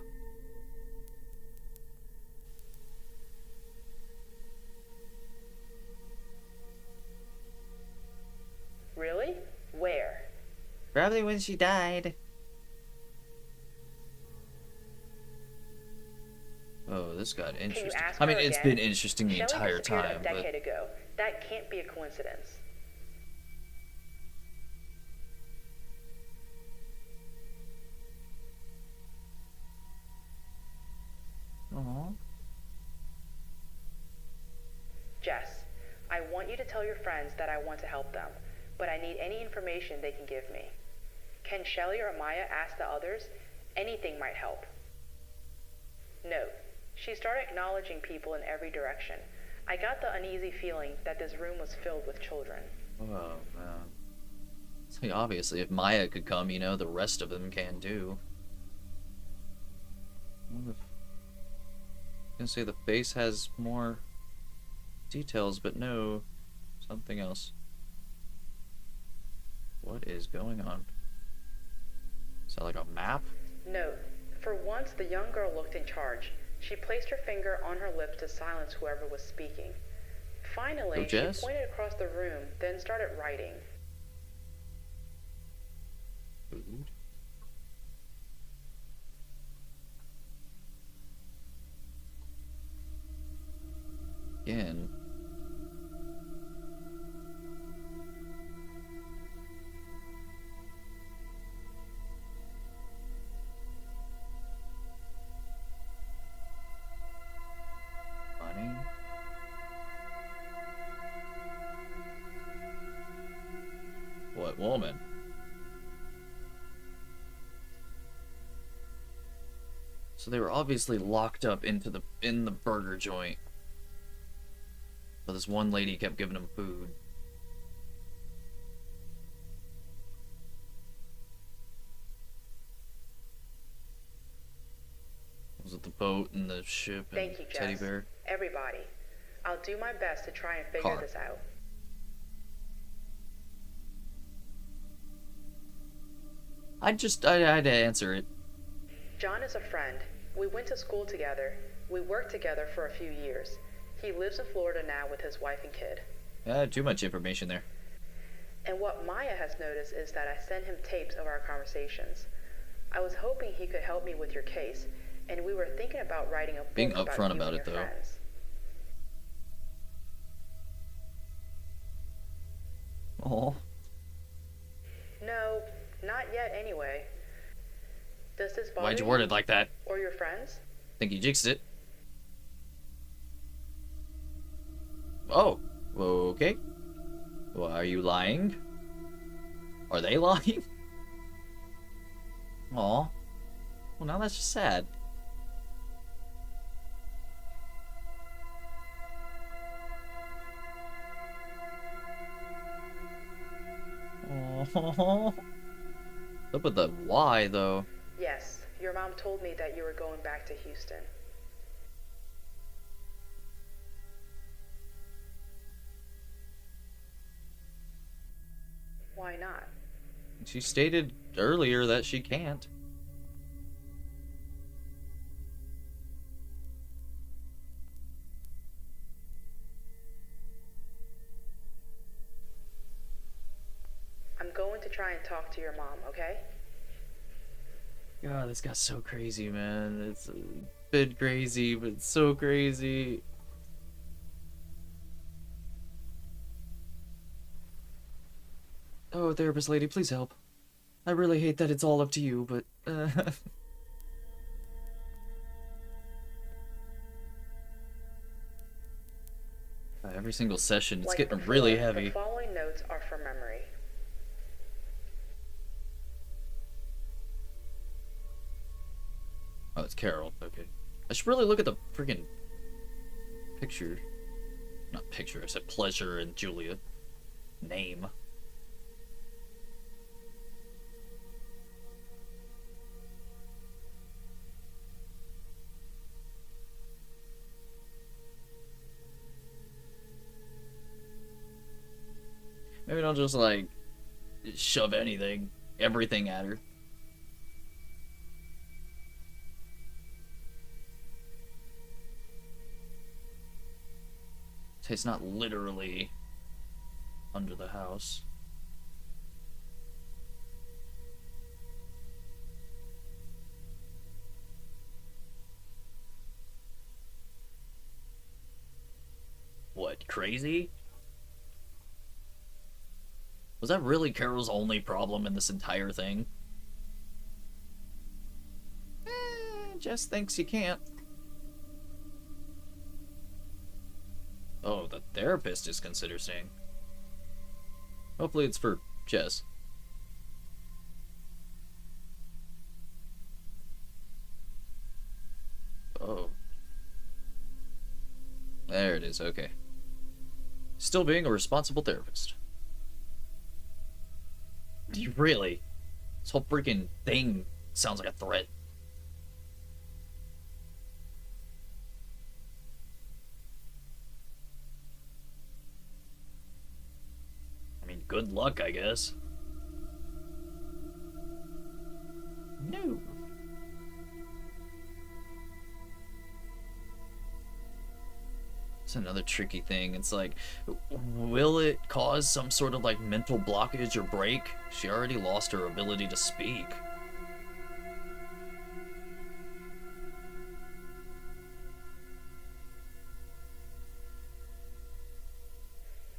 Really? Where? probably when she died. Oh, this got Can you interesting. ask I mean, her it's again? been interesting the Shelly entire disappeared time, a but decade ago. That can't be a coincidence. Aw. Jess, I want you to tell your friends that I want to help them, but I need any information they can give me. Can Shelly or Maya ask the others? Anything might help. Note, she started acknowledging people in every direction. I got the uneasy feeling that this room was filled with children. Oh man. See, obviously, if Maya could come, you know, the rest of them can too. I was gonna say the face has more details, but no, something else. What is going on? Is that like a map? Note, for once the young girl looked in charge. She placed her finger on her lips to silence whoever was speaking. Finally, Oh, she Jess? pointed across the room, then started writing. Food. Again. Funny. What woman? So they were obviously locked up in the burger joint. But this one lady kept giving them food. Was it the boat and the ship and Thank you, Jess. teddy bear? Everybody. I'll do my best to try and figure Car. this out. I had to answer it. John is a friend. We went to school together. We worked together for a few years. He lives in Florida now with his wife and kid. Too much information there. And what Maya has noticed is that I send him tapes of our conversations. I was hoping he could help me with your case, and we were thinking about writing a book Being about upfront you about and it, your though. friends. Oh. No, not yet anyway. Does this bother Why'd you word it like that? or your friends? Think you jinxed it. Oh. Okay. Well, are you lying? Are they lying? Aw. Well, now that's just sad. Aww. Up with the why, though. Yes, your mom told me that you were going back to Houston. Why not? She stated earlier that she can't. I'm going to try and talk to your mom, okay? God, this got so crazy, man. It's a bit crazy, but it's so crazy. Oh, therapist lady, please help. I really hate that it's all up to you, but, every single session, it's Like getting before, really heavy. The following notes are from memory. Oh, it's Carol. Okay. I should really look at the freaking picture. Not picture, I said Pleasure and Julia. Name. Maybe don't just, like, shove everything at her. So it's not literally under the house. What, crazy? Was that really Carol's only problem in this entire thing? Jess thinks you can't. Oh, the therapist is consider staying. Hopefully it's for Jess. Oh. There it is, okay. Still being a responsible therapist. Really? This whole freaking thing sounds like a threat. I mean, good luck, I guess. No. It's another tricky thing. It's like, will it cause some sort of like mental blockage or break? She already lost her ability to speak.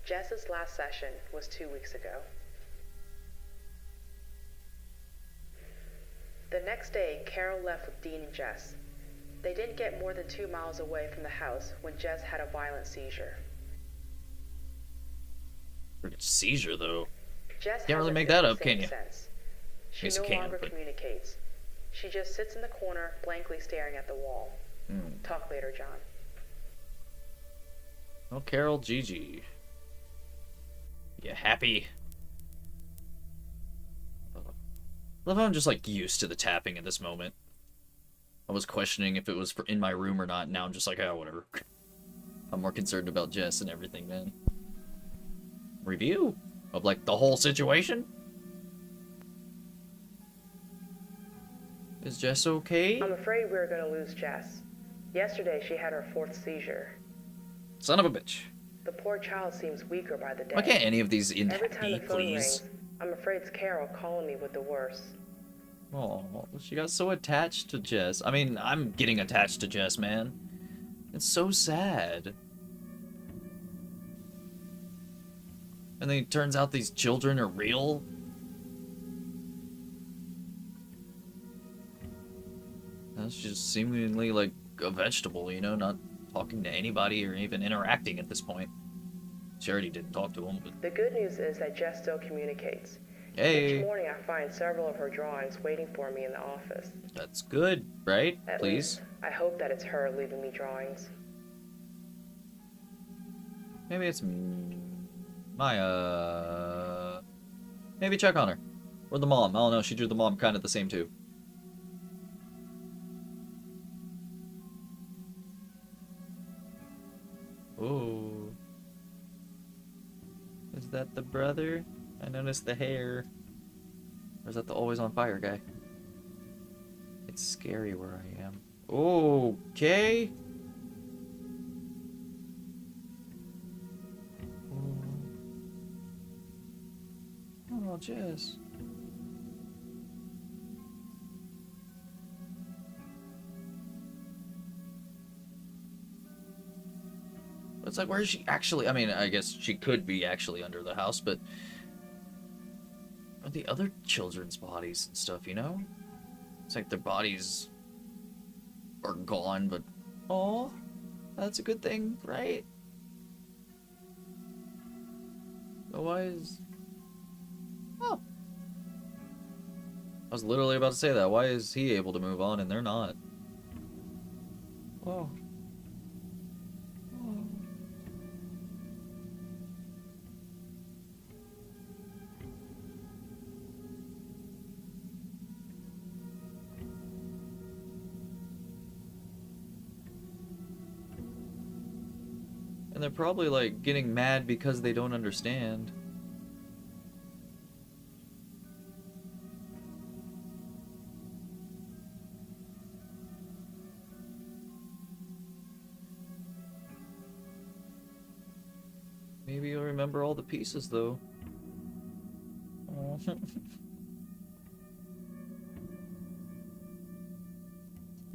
Jess's last session was 2 weeks ago. The next day, Carol left with Dean and Jess. They didn't get more than 2 miles away from the house when Jess had a violent seizure. Freaking seizure, though. Jess Can't really hasn't make been that the up, can same you? since. She Guess no you can, longer but- communicates. She just sits in the corner, blankly staring at the wall. Talk later, John. Oh, Carol, Gigi. You happy? I love how I'm just like used to the tapping at this moment. I was questioning if it was in my room or not. Now I'm just like, oh, whatever. I'm more concerned about Jess and everything, man. Review of like the whole situation? Is Jess okay? I'm afraid we're going to lose Jess. Yesterday, she had her 4th seizure. Son of a bitch. The poor child seems weaker by the day. Why can't any of these end Every time happy, the phone please? rings, I'm afraid it's Carol calling me with the worst. Oh, she got so attached to Jess. I mean, I'm getting attached to Jess, man. It's so sad. And then it turns out these children are real. That's just seemingly like a vegetable, you know, not talking to anybody or even interacting at this point. She already didn't talk to him, but The good news is that Jess still communicates. hey, Each morning I find several of her drawings waiting for me in the office. that's good, right? At Please. least, I hope that it's her leaving me drawings. Maybe it's Maya. Maybe check on her. Or the mom. I don't know. She drew the mom kind of the same too. Oh. Is that the brother? I noticed the hair. Or is that the always on fire guy? It's scary where I am. Okay. Oh, Jess. It's like, where is she actually? I mean, I guess she could be actually under the house, but Or the other children's bodies and stuff, you know? It's like their bodies are gone, but oh, that's a good thing, right? But why is... Oh. I was literally about to say that. Why is he able to move on and they're not? Oh. And they're probably like getting mad because they don't understand. Maybe you'll remember all the pieces though. Aw.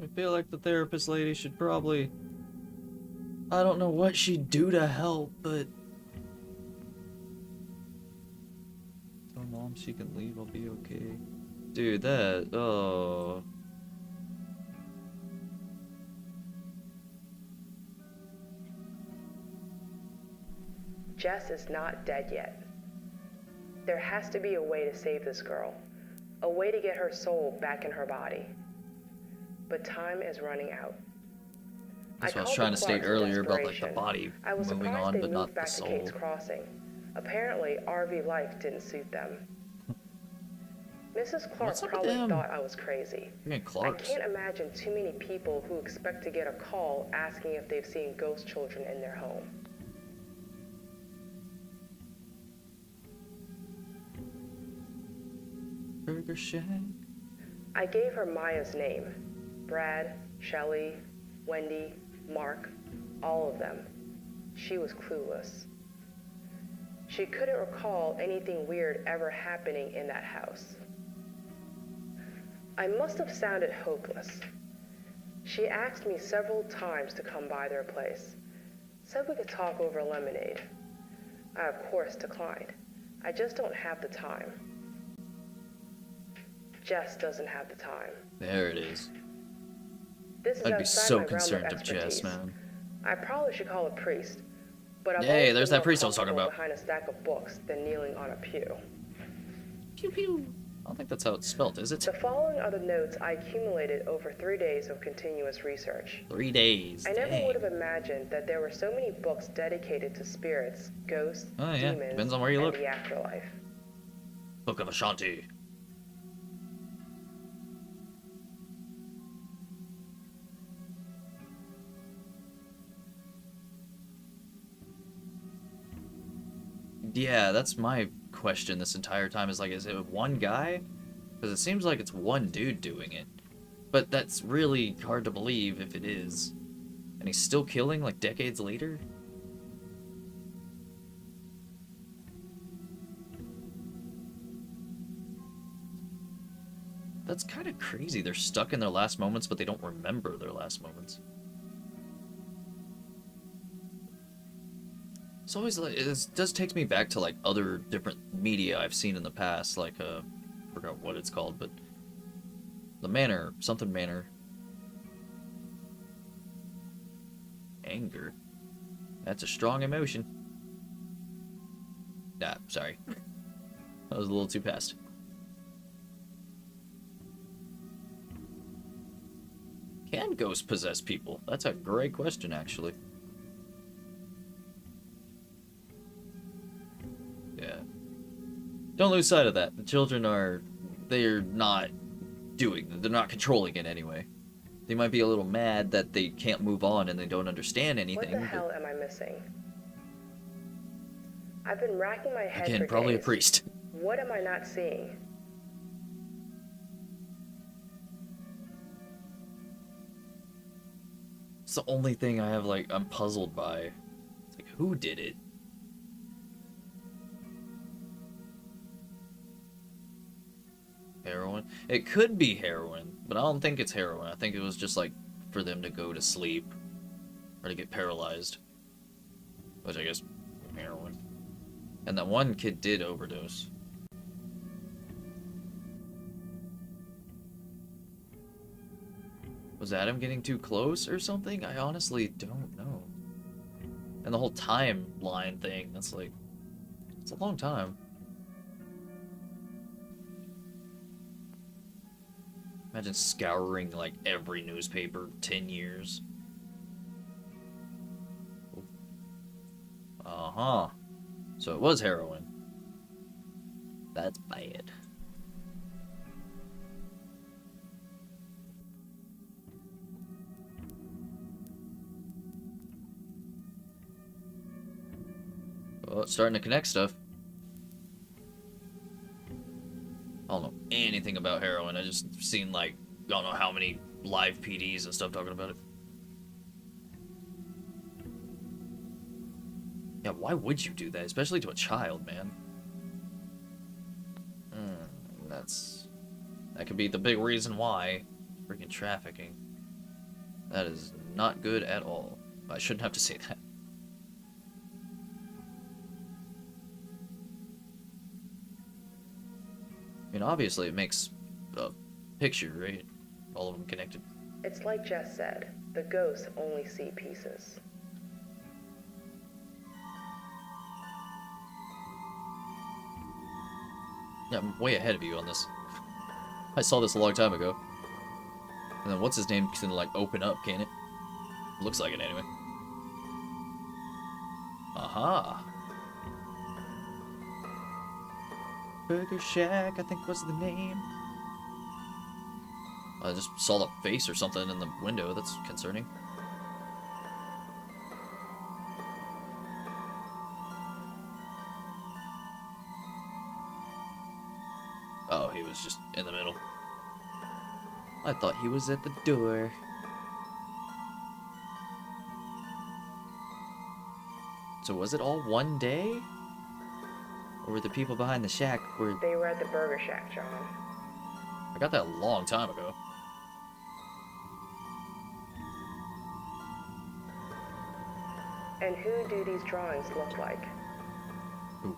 I feel like the therapist lady should probably... I don't know what she'd do to help, but... Tell Mom she can leave, I'll be okay. Dude, that... Oh... Jess is not dead yet. There has to be a way to save this girl. A way to get her soul back in her body. But time is running out. That's what I was trying to state earlier about like the body moving on, but not the soul. I was surprised they moved back to Kate's Crossing. Apparently, RV life didn't suit them. Mrs. Clark probably thought I was crazy. I can't imagine too many people who expect to get a call asking if they've seen ghost children in their home. Burger Shack. I gave her Maya's name. Brad, Shelley, Wendy, Mark, all of them. She was clueless. She couldn't recall anything weird ever happening in that house. I must have sounded hopeless. She asked me several times to come by their place. Said we could talk over lemonade. I, of course, declined. I just don't have the time. Jess doesn't have the time. There it is. This is I'd be so concerned of Jess, man. I probably should call a priest, but I'm hey, there's that priest I was talking about. Behind a stack of books than kneeling on a pew. Pew pew. I don't think that's how it's spelled, is it? The following are the notes I accumulated over 3 days of continuous research. 3 days. I never would have imagined that there were so many books dedicated to spirits, ghosts, demons, depends on where you look. and the afterlife. Book of Ashanti. Yeah, that's my question this entire time, is like, is it one guy? Because it seems like it's one dude doing it. But that's really hard to believe if it is. And he's still killing, like, decades later? That's kind of crazy. They're stuck in their last moments, but they don't remember their last moments. It's always like, it does take me back to like other different media I've seen in the past, like I forgot what it's called, but the Manor, something Manor. Anger. That's a strong emotion. Nah, sorry. That was a little too fast. Can ghosts possess people? That's a great question, actually. Yeah. Don't lose sight of that. The children they're not they're not controlling it anyway. They might be a little mad that they can't move on and they don't understand anything. What the hell am I missing? I've been racking my head again, for probably days. A priest. What am I not seeing? It's the only thing I have, like, I'm puzzled by. It's like, who did it? Heroin? It could be heroin, but I don't think it's heroin. I think it was just, like, for them to go to sleep. Or to get paralyzed. Which I guess, heroin. And that one kid did overdose. Was Adam getting too close or something? I honestly don't know. And the whole timeline thing, that's like, it's a long time. Imagine scouring like every newspaper 10 years. Uh-huh. So it was heroin. That's bad. Oh, it's starting to connect stuff. I don't know anything about heroin. I just seen like, I don't know how many live PDs and stuff talking about it. Yeah, why would you do that? Especially to a child, man. That could be the big reason why. Freaking trafficking. That is not good at all. I shouldn't have to say that. I mean, obviously it makes a picture, right? All of them connected. It's like Jess said, the ghosts only see pieces. Yeah, I'm way ahead of you on this. I saw this a long time ago. And then what's his name can like open up, can it? Looks like it anyway. Aha. Burger Shack, I think was the name. I just saw the face or something in the window. That's concerning. Oh, he was just in the middle. I thought he was at the door. So was it all one day? Or were the people behind the shack They were at the Burger Shack, John. I got that a long time ago. And who do these drawings look like? Ooh.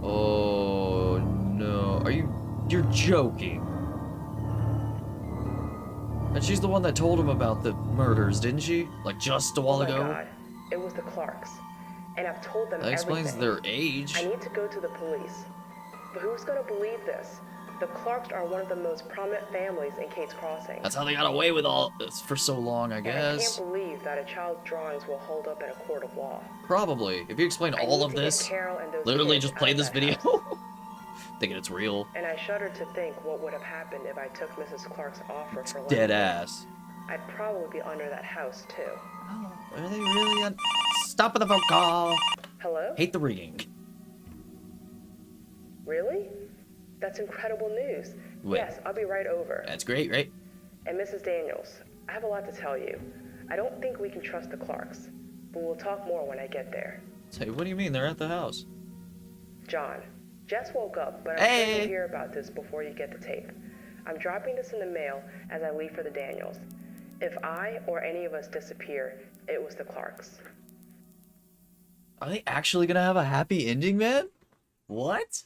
Oh no. You're joking. And she's the one that told him about the murders, didn't she? Like just a while ago? Oh my God. It was the Clarks. And I've told them That explains everything. their age. I need to go to the police. But who's gonna believe this? The Clarks are one of the most prominent families in Kate's Crossing. That's how they got away with all this for so long, I And I guess. can't believe that a child's drawings will hold up in a court of law. Probably. If you explain I all need of to get this, Carol and those literally kids just out play of this that video, house. thinking it's real. And I shudder to think what would have happened if I took Mrs. Clark's offer for Dead Lincoln. ass. I'd probably be under that house too. Oh, are they really on? Stop with the phone call. Hello? Hate the ringing. Really? That's incredible news. Wait. Yes, I'll be right over. That's great, right? And Mrs. Daniels, I have a lot to tell you. I don't think we can trust the Clarks, but we'll talk more when I get there. Say, what do you mean? They're at the house. John, Jess woke up, but I'm sure you'll hear about this before you get the tape. I'm dropping this in the mail as I leave for the Daniels. If I or any of us disappear, it was the Clarks. Are they actually gonna have a happy ending, man? What?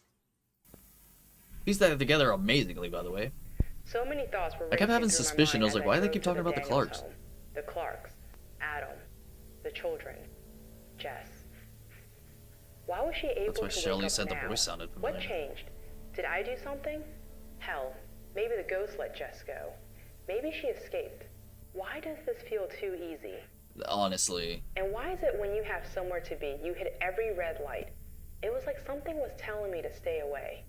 Pieced that together amazingly, by the way. So many thoughts were I kept racing having through my suspicion. I mind was like, as why do they drove keep to talking about the Daniels Clarks? home. The Clarks, Adam, the children, Jess. Why was she able That's why to Shelley wake up said the now? voice sounded What familiar. changed? Did I do something? Hell, maybe the ghost let Jess go. Maybe she escaped. Why does this feel too easy? Honestly. And why is it when you have somewhere to be, you hit every red light? It was like something was telling me to stay away.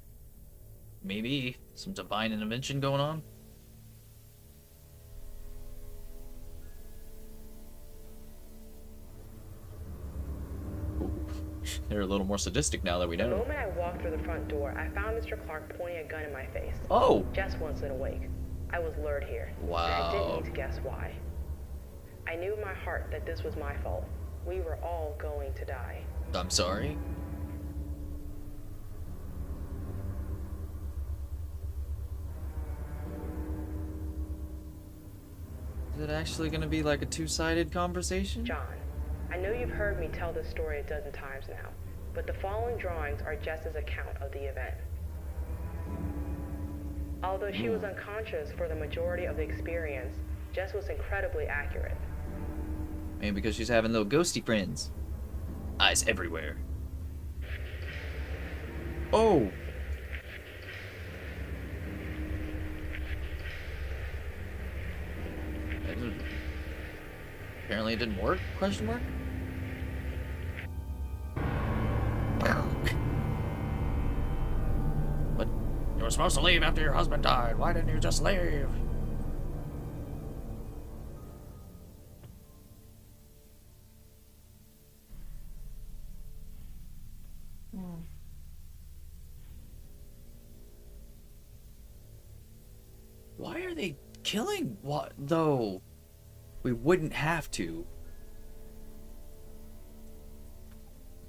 Maybe some divine intervention going on? Ooh. They're a little more sadistic now that we The know. moment I walked through the front door, I found Mr. Clark pointing a gun in my face. Oh! Jess wasn't awake. I was lured here. And I didn't Wow. need to guess why. I knew in my heart that this was my fault. We were all going to die. I'm sorry? Is it actually gonna be like a two-sided conversation? John, I know you've heard me tell this story a dozen times now, but the following drawings are Jess's account of the event. Although she was unconscious for the majority of the experience, Jess was incredibly accurate. Maybe because she's having little ghosty friends. Eyes everywhere. Oh! Apparently it didn't work? Question mark? What? You were supposed to leave after your husband died. Why didn't you just leave? Why are they killing what though? We wouldn't have to.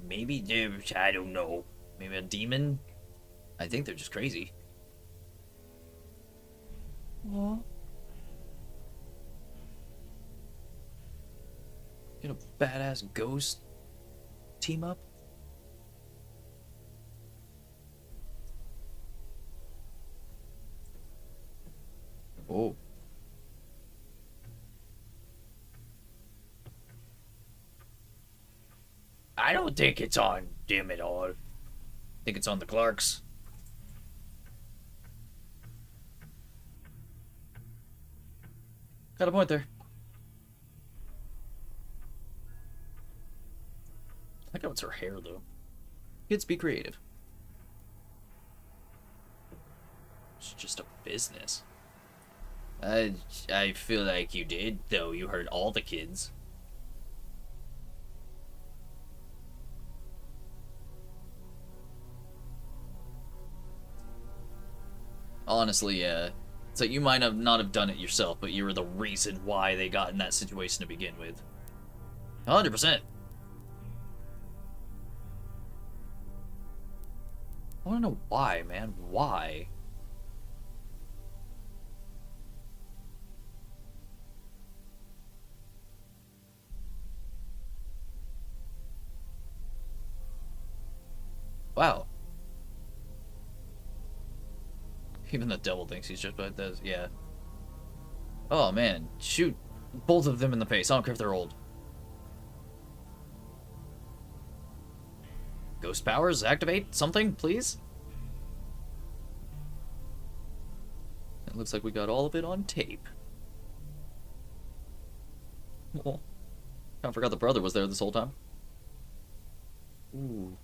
Maybe there's, I don't know. Maybe a demon? I think they're just crazy. Aww. Get a badass ghost team up? Oh. I don't think it's on them at all. I think it's on the Clarks. Got a point there. I like how it's her hair, though. Kids, be creative. It's just a business. I feel like you did, though. You heard all the kids. Honestly, yeah. So you might have not have done it yourself, but you were the reason why they got in that situation to begin with. 100%. I want to know why, man. Why? Wow. Even the devil thinks he's just like this. Yeah. Oh, man. Shoot both of them in the face. I don't care if they're old. Ghost powers, activate something, please. It looks like we got all of it on tape. Oh, I forgot the brother was there this whole time. Ooh.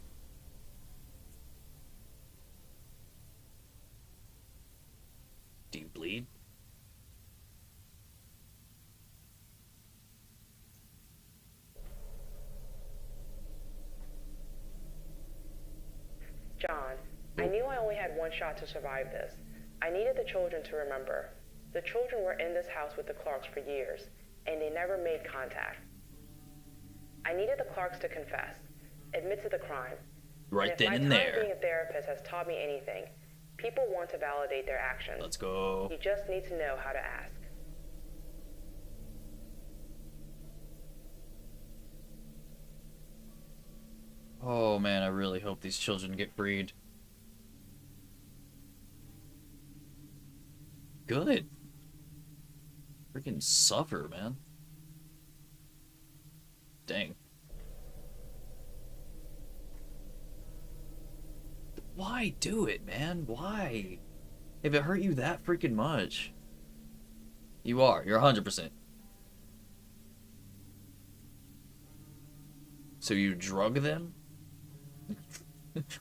Do you bleed? John, I knew I only had one shot to survive this. I needed the children to remember. The children were in this house with the Clarks for years, and they never made contact. I needed the Clarks to confess, admit to the crime. Right then and if my time there. being a therapist has taught me anything, people want to validate their actions. Let's go. You just need to know how to ask. Oh man, I really hope these children get freed. Good. Freaking suffer, man. Dang. Why do it, man? Why? If it hurt you that freaking much. You're 100%. So you drug them?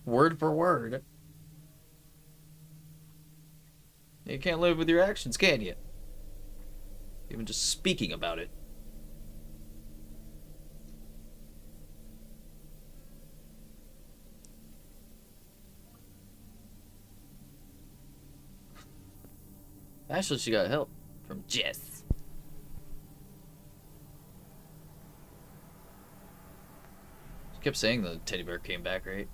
Word for word. You can't live with your actions, can you? Even just speaking about it. Actually, she got help from Jess. She kept saying the teddy bear came back, right?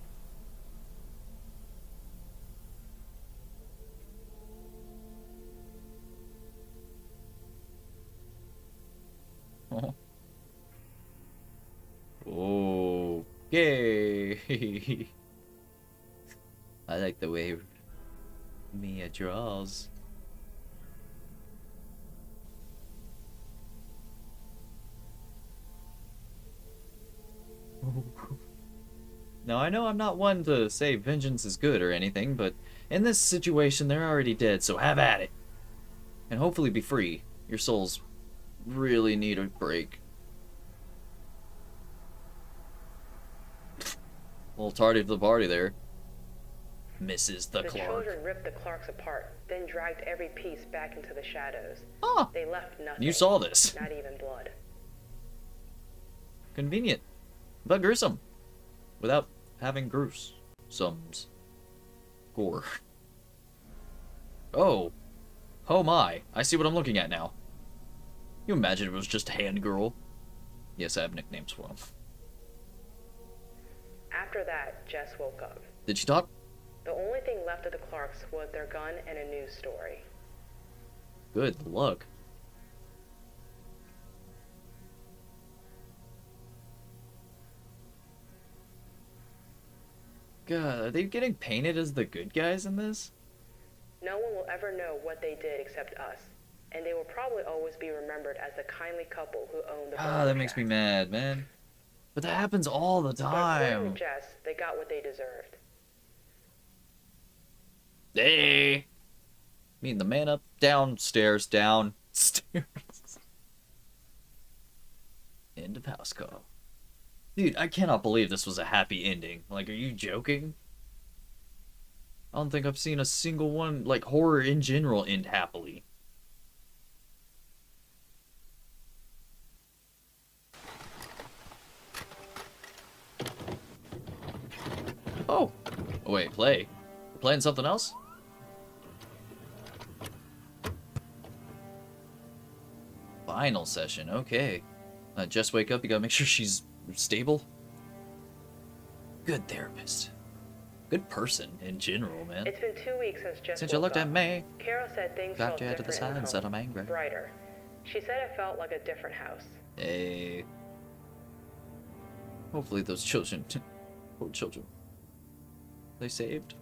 Oh. Okay. I like the way Mia draws. Now, I know I'm not one to say vengeance is good or anything, but in this situation, they're already dead, so have at it. And hopefully be free. Your souls really need a break. A little tardy for the party there. Mrs. the The Clark. children ripped the Clarks apart, then dragged every piece back into the shadows. Ah, They left nothing. you saw this. Not even blood. Convenient, but gruesome. Without having gruesomes. Gore. Oh. Oh my. I see what I'm looking at now. You imagine it was just Hand Girl? Yes, I have nicknames for them. After that, Jess woke up. Did she talk? The only thing left of the Clarks was their gun and a news story. Good luck. God, are they getting painted as the good guys in this? No one will ever know what they did except us, and they will probably always be remembered as the kindly couple who owned the Ah, that makes me mad, man. But that happens all the But according time. to Jess, they got what they deserved. Hey! Mean the man up, downstairs, downstairs. End of house call. Dude, I cannot believe this was a happy ending. Like, are you joking? I don't think I've seen a single one, like, horror in general end happily. Oh! Oh wait, play. We're playing something else? Final session, okay. Just wake up, you gotta make sure she's stable. Good therapist. Good person in general, man. It's been 2 weeks since Jess Since you woke looked up. at me, Carol said things got felt you head to the different side in and the said home. I'm angry. Brighter. She said it felt like a different house. Hey. Hopefully those children, poor children, they saved?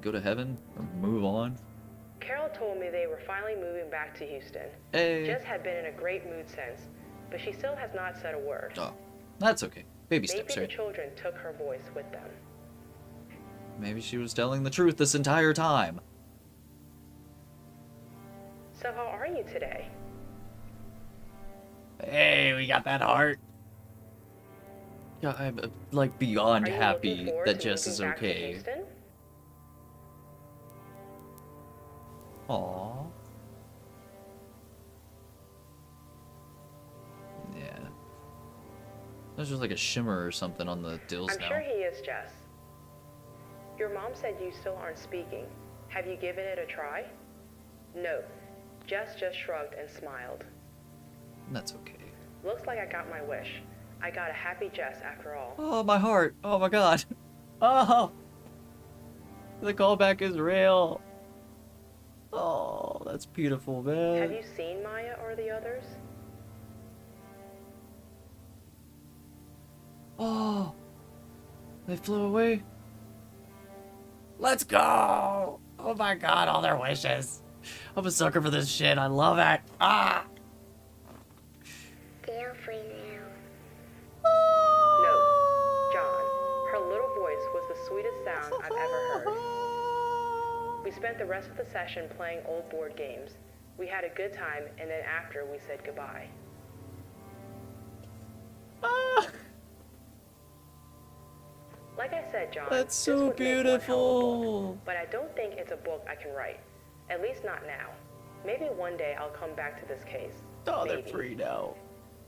Go to heaven or move on? Carol told me they were finally moving back to Houston. Hey. Jess had been in a great mood since, but she still has not said a word. Oh, that's okay. Baby Maybe steps, the right? children took her voice with them. Maybe she was telling the truth this entire time. So how are you today? Hey, we got that heart. Yeah, I'm like beyond Are you happy looking forward that to Jess moving is back to okay. Houston? Aww. Yeah. There's just like a shimmer or something on the dills I'm now. sure he is, Jess. Your mom said you still aren't speaking. Have you given it a try? No. Jess just shrugged and smiled. That's okay. Looks like I got my wish. I got a happy Jess after all. Oh, my heart. Oh my god. Oh. The callback is real. Oh, that's beautiful, man. Have you seen Maya or the others? Oh. They flew away. Let's go. Oh my god, all their wishes. I'm a sucker for this shit. I love it. Ah. They're free now. No. John. Her little voice was the sweetest sound I've ever heard. We spent the rest of the session playing old board games. We had a good time, and then after we said goodbye. Ah. Like I said, John, That's this so would make one hell of a book, beautiful. but I don't think it's a book I can write. At least not now. Maybe one day I'll come back to this case. Oh, they're Maybe. free now.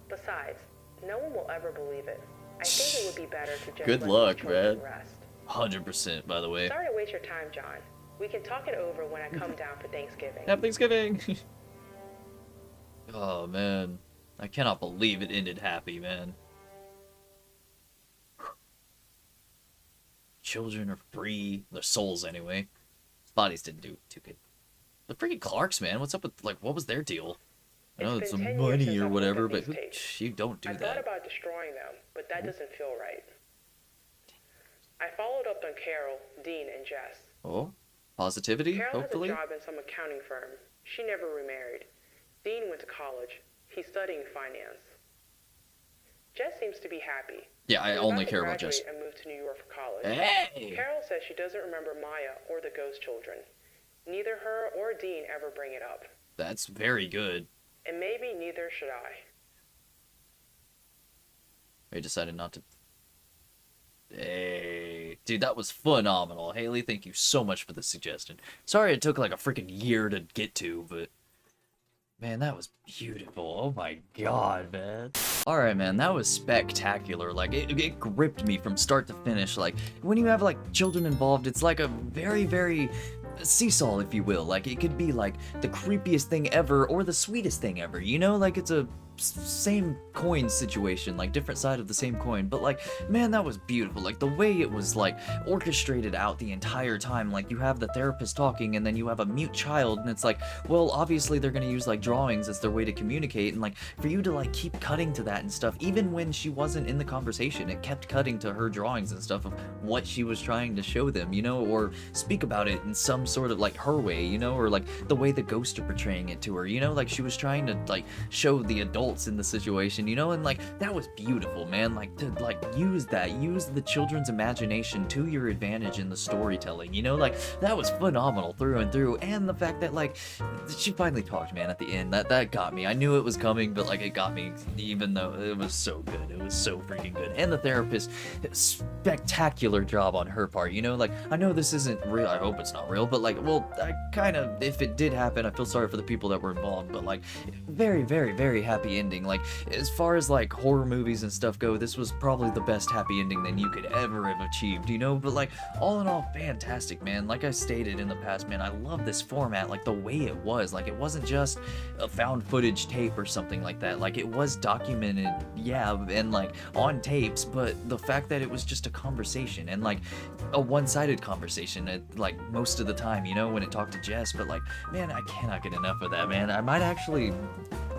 Besides, no one will ever believe it. I think it would be better to just Good let luck, these children man. rest. 100%, by the way. Sorry to waste your time, John. We can talk it over when I come down for Thanksgiving. Happy Thanksgiving. Oh, man. I cannot believe it ended happy, man. Children are free. Their souls, anyway. Bodies didn't do too good. The freaking Clarks, man. What's up with, like, what was their deal? I know It's it's been some 10 years money since or I've whatever, looked but at who, these tapes. you don't do I thought that. about destroying them, but that doesn't feel right. I followed up on Carol, Dean, and Jess. Oh? Positivity, Carol hopefully. has a job in some accounting firm. She never remarried. Dean went to college. He's studying finance. Jess seems to be happy. Yeah, I She's only about to care about Jess. graduate and move to New York for college. Hey! Carol says she doesn't remember Maya or the ghost children. Neither her or Dean ever bring it up. That's very good. And maybe neither should I. I decided not to. Hey, dude, that was phenomenal. Haley, thank you so much for the suggestion. Sorry it took like a freaking year to get to, but man, that was beautiful. Oh my god, man. Alright, man, that was spectacular. Like, it gripped me from start to finish. Like, when you have, like, children involved, it's like a very, very seesaw, if you will. Like, it could be, like, the creepiest thing ever or the sweetest thing ever, you know? Like, it's a same coin situation, like different side of the same coin, but like, man, that was beautiful. Like the way it was like orchestrated out the entire time. Like you have the therapist talking and then you have a mute child and it's like, well, obviously they're gonna use like drawings as their way to communicate, and like for you to like keep cutting to that and stuff, even when she wasn't in the conversation, it kept cutting to her drawings and stuff of what she was trying to show them, you know, or speak about it in some sort of like her way, you know, or like the way the ghosts are portraying it to her, you know, like she was trying to like show the adults in the situation, you know, and like that was beautiful, man. Like to like use the children's imagination to your advantage in the storytelling, you know, like that was phenomenal through and through. And the fact that like she finally talked, man, at the end, that got me. I knew it was coming, but like it got me, even though it was so good. It was so freaking good. And the therapist, spectacular job on her part, you know, like I know this isn't real, I hope it's not real, but like, well, I kind of, if it did happen, I feel sorry for the people that were involved, but like very, very, very happy ending. Like as far as like horror movies and stuff go, this was probably the best happy ending that you could ever have achieved, you know. But like all in all, fantastic, man. Like I stated in the past, man, I love this format, like the way it was. Like it wasn't just a found footage tape or something like that. Like it was documented, yeah, and like on tapes, but the fact that it was just a conversation, and like a one-sided conversation at like most of the time, you know, when it talked to Jess. But like, man, I cannot get enough of that, man. I might actually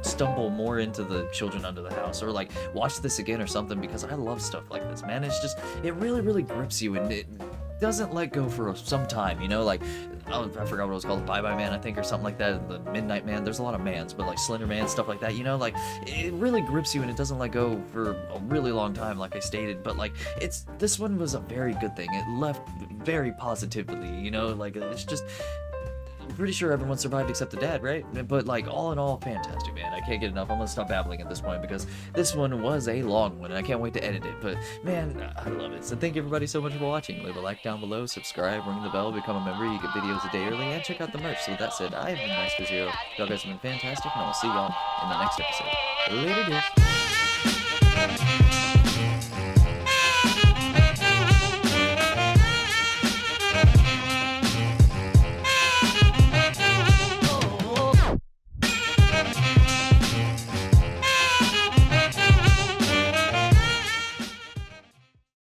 stumble more into the Children Under the House, or like watch this again or something, because I love stuff like this, man. It's just, it really, really grips you, and it doesn't let go for some time, you know. Like, oh, I forgot what it was called, Bye Bye Man, I think, or something like that, the Midnight Man. There's a lot of mans, but like Slender Man, stuff like that, you know, like it really grips you and it doesn't let go for a really long time, like I stated. But like, this one was a very good thing. It left very positively, you know, like it's just, I'm pretty sure everyone survived except the dad, right? But like, all in all, fantastic, man. I can't get enough. I'm gonna stop babbling at this point because this one was a long one and I can't wait to edit it. But man, I love it. So thank you everybody so much for watching. Leave a like down below, subscribe, ring the bell, become a member. You get videos a day early, and check out the merch. So with that said, I have been Master Zero. Y'all guys have been fantastic, and I'll see y'all in the next episode. Later, dudes.